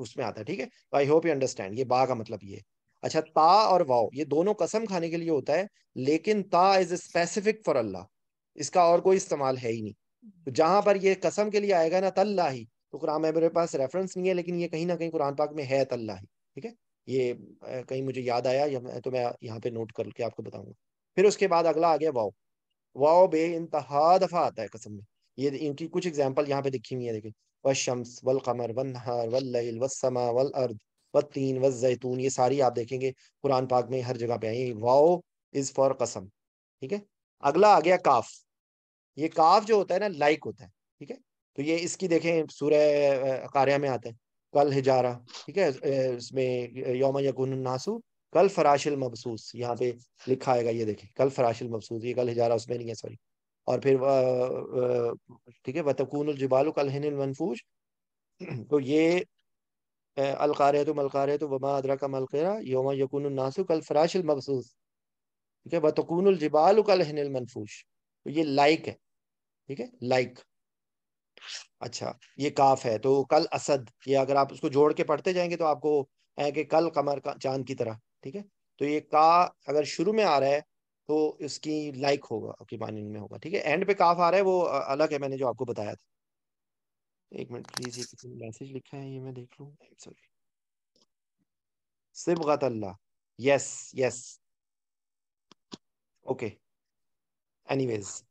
اس میں آتا ہے. ٹھیک ہے. I hope you understand. یہ با کا مطلب یہ ہے. اچھا, تا اور واؤ یہ دونوں قسم کھانے کے لیے ہوتا ہے لیکن تا از اسپیسیفک فار اللہ. اس کا اور کوئی استعمال ہے ہی نہیں. تو جہاں پر یہ قسم کے لیے آئے گا نا تاللہ ہی, تو قرآن میں میرے پاس ریفرنس نہیں ہے لیکن یہ کہیں نہ کہیں قرآن پاک میں ہے تاللہ ہی. ٹھیک ہے. یہ کہیں مجھے یاد آیا تو میں یہاں پہ نوٹ کر کے آپ کو بتاؤں گا. پھر اس کے بعد اگلا آ گیا واؤ. واؤ بے انتہا دفعہ آتا ہے قسم میں. یہ ان کی کچھ اگزامپل یہاں پہ لکھی ہوئی ہے دیکھیں. والشمس والقمر والنہار واللیل والسماء والارض والتین والزیتون. یہ ساری آپ دیکھیں گے قرآن پاک میں ہر جگہ پہ آئی. واؤ از فار قسم. ٹھیک ہے. اگلا آ گیا کاف. یہ کاف جو ہوتا ہے نا لائک ہوتا ہے. ٹھیک ہے. تو یہ اس کی دیکھیں سورہ قاریہ میں آتا ہے کل ہجارہ. ٹھیک ہے. اس میں یوم یکون الناس کل فراش المبسوس یہاں پہ لکھا آئے گا. یہ دیکھیں کل فراش المبسوس. یہ کل ہجارہ اس میں نہیں ہے, سوری. اور پھر ٹھیک ہے وتکون الجبال کالہن المنفوش. تو یہ القاریۃ ملقاریۃ وما ادراک ما القاریۃ یوم یکون الناس کالفراش المبسوس. ٹھیک ہے. وتکون الجبال کالہن المنفوش. تو یہ لائک ہے. ٹھیک ہے. لائک. اچھا, یہ کاف ہے. تو کل اسد, یہ اگر آپ اس کو جوڑ کے پڑھتے جائیں گے تو آپ کو ہے کہ کل قمر کا چاند کی طرح. ٹھیک ہے. تو یہ کا اگر شروع میں آ رہا ہے تو اس کی لائک ہوگا کی معنی میں ہوگا. ٹھیک ہے. اینڈ پہ کاف آ رہا ہے وہ الگ ہے, میں نے جو آپ کو بتایا تھا. ایک منٹ پلیز, یہ کسی نے میسج لکھا ہے یہ میں دیکھ لوں. سوری. صبغت اللہ. یس یس. اوکے. اینی ویز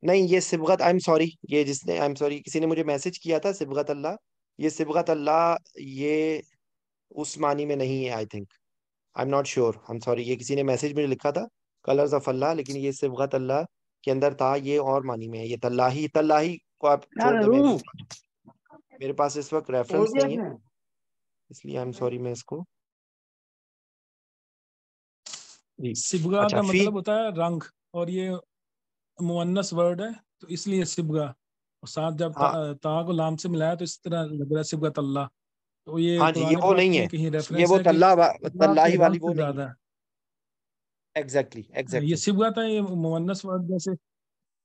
نہیں, یہ صبغت, آئی ایم سوری, یہ جس نے, آئی ایم سوری, کسی نے مجھے میسج کیا تھا صبغت اللہ. یہ صبغت اللہ یہ اس معنی میں نہیں ہے. I think, I am not sure, I am sorry. یہ کسی نے میسج میں لکھا تھا کلرز آف اللہ, لیکن یہ صبغت اللہ کے اندر تھا یہ اور معنی میں ہے. یہ تلاہی, تلاہی کو آپ چھوڑ دیں, میرے پاس اس وقت ریفرنس نہیں ہے اس لیے آئی ایم سوری. میں اس کو جی. سبگا اچھا کا فی, مطلب ہوتا ہے رنگ, اور یہ مؤنث ورڈ ہے تو اس لیے سبگا, اور ساتھ جب ہاں تا کو لام سے ملایا تو اس طرح لگ رہا ہے سبغت اللہ. تو یہ ہاں جی, یہ قرآن وہ پاک نہیں ہے. میں کہیں یہ ریفرنس وہ ہے کہ اللہ تلاہی کے والی رنگ وہ سے نہیں ہے. زیادہ ایگزیکٹلی ہے. یہ ایگزیکٹلی. سبغت ہے, یہ مؤنث ورڈ جیسے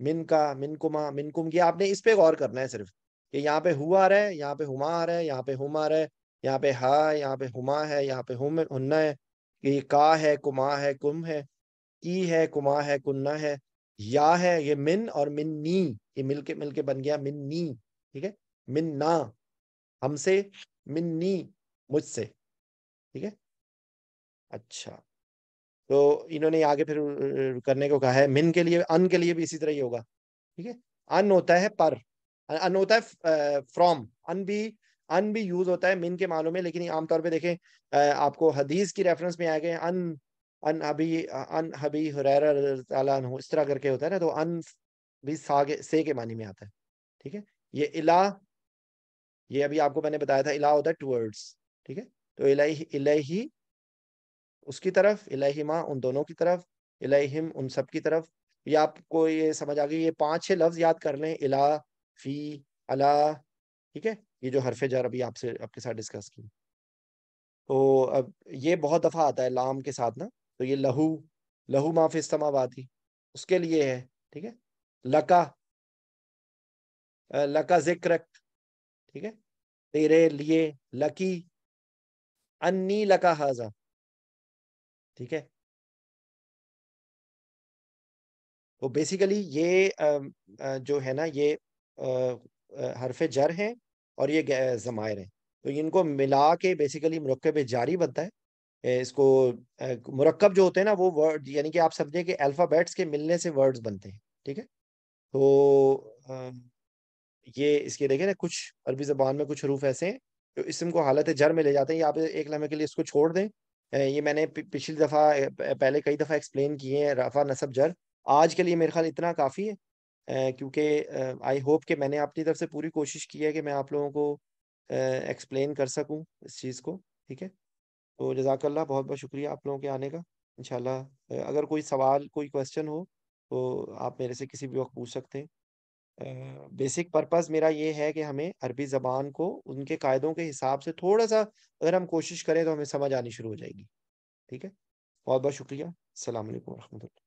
من کا، من کما، من کم کی آپ نے اس پہ غور کرنا ہے صرف، کہ یہاں پہ ہوا آ رہا ہے، یہاں پہ ہما آ رہا ہے، یہاں پہ ہم آ رہا ہے، یہاں پہ ہا ہے، یہاں پہ ہما ہے، یہاں پہ ہم ہننا ہے، یہ کا ہے، کما ہے، کم ہے، کی ہے، کما ہے، کننا ہے، یا ہے، یہ من اور من نی، یہ مل کے بن گیا من نی، ٹھیک ہے، من نا، ہم سے، من نی، مجھ سے، ٹھیک ہے. اچھا، تو انہوں نے آگے پھر کرنے کو کہا ہے. من کے لیے، ان کے لیے بھی اسی طرح ہی ہوگا، ٹھیک ہے. ان ہوتا ہے پر، ان ہوتا ہے فرام، ان بھی یوز ہوتا ہے من کے معنوں میں، لیکن عام طور پہ دیکھیں آپ کو حدیث کی ریفرنس میں آئے گئے ان ابی ہریرہ رضی اللہ تعالیٰ عنہ، اس طرح کر کے ہوتا ہے نا، تو ان بھی سے کے معنی میں آتا ہے، ٹھیک ہے. یہ الہ، یہ ابھی آپ کو میں نے بتایا تھا الہ ہوتا ہے ٹورڈز، ٹھیک ہے. تو الہی اس کی طرف، الہما ان دونوں کی طرف، الہم ان سب کی طرف. یہ آپ کو یہ سمجھ آ گئی، یہ 5-6 لفظ یاد کر لیں، الہ، فی، اللہ، ٹھیک ہے. یہ جو حرف جر ابھی آپ کے ساتھ ڈسکس کی. تو اب یہ بہت دفعہ آتا ہے لام کے ساتھ نا، تو یہ لہو ما فی السماوات، اس کے لیے ہے، ٹھیک ہے. لکا، لکا ذکرک، ٹھیک ہے، تیرے لیے، لکی، انی لکا ہذا، ٹھیک ہے. تو بیسیکلی یہ جو ہے نا، یہ حرف جر ہیں اور یہ ضمائر ہیں، تو ان کو ملا کے بیسیکلی مرکب جاری بنتا ہے. اس کو مرکب جو ہوتے ہیں نا وہ ورڈ، یعنی کہ آپ سمجھیں کہ الفابیٹس کے ملنے سے ورڈز بنتے ہیں، ٹھیک ہے. تو یہ اس کے دیکھیں نا، کچھ عربی زبان میں کچھ حروف ایسے ہیں جو اسم کو حالت جر میں لے جاتے ہیں. یہ آپ ایک لمحے کے لیے اس کو چھوڑ دیں، یہ میں نے پچھلی دفعہ پہلے کئی دفعہ ایکسپلین کیے ہیں، رفع نصب جر. آج کے لیے میرے خیال اتنا کافی ہے، کیونکہ آئی ہوپ کہ میں نے اپنی طرف سے پوری کوشش کی ہے کہ میں آپ لوگوں کو ایکسپلین کر سکوں اس چیز کو، ٹھیک ہے. تو جزاک اللہ، بہت بہت شکریہ آپ لوگوں کے آنے کا. انشاءاللہ اگر کوئی سوال، کوئی کویسچن ہو تو آپ میرے سے کسی بھی وقت پوچھ سکتے ہیں. بیسک پرپز میرا یہ ہے کہ ہمیں عربی زبان کو ان کے قاعدوں کے حساب سے تھوڑا سا اگر ہم کوشش کریں تو ہمیں سمجھ آنی شروع ہو جائے گی، ٹھیک ہے. بہت بہت شکریہ. السلام علیکم ورحمۃ اللہ.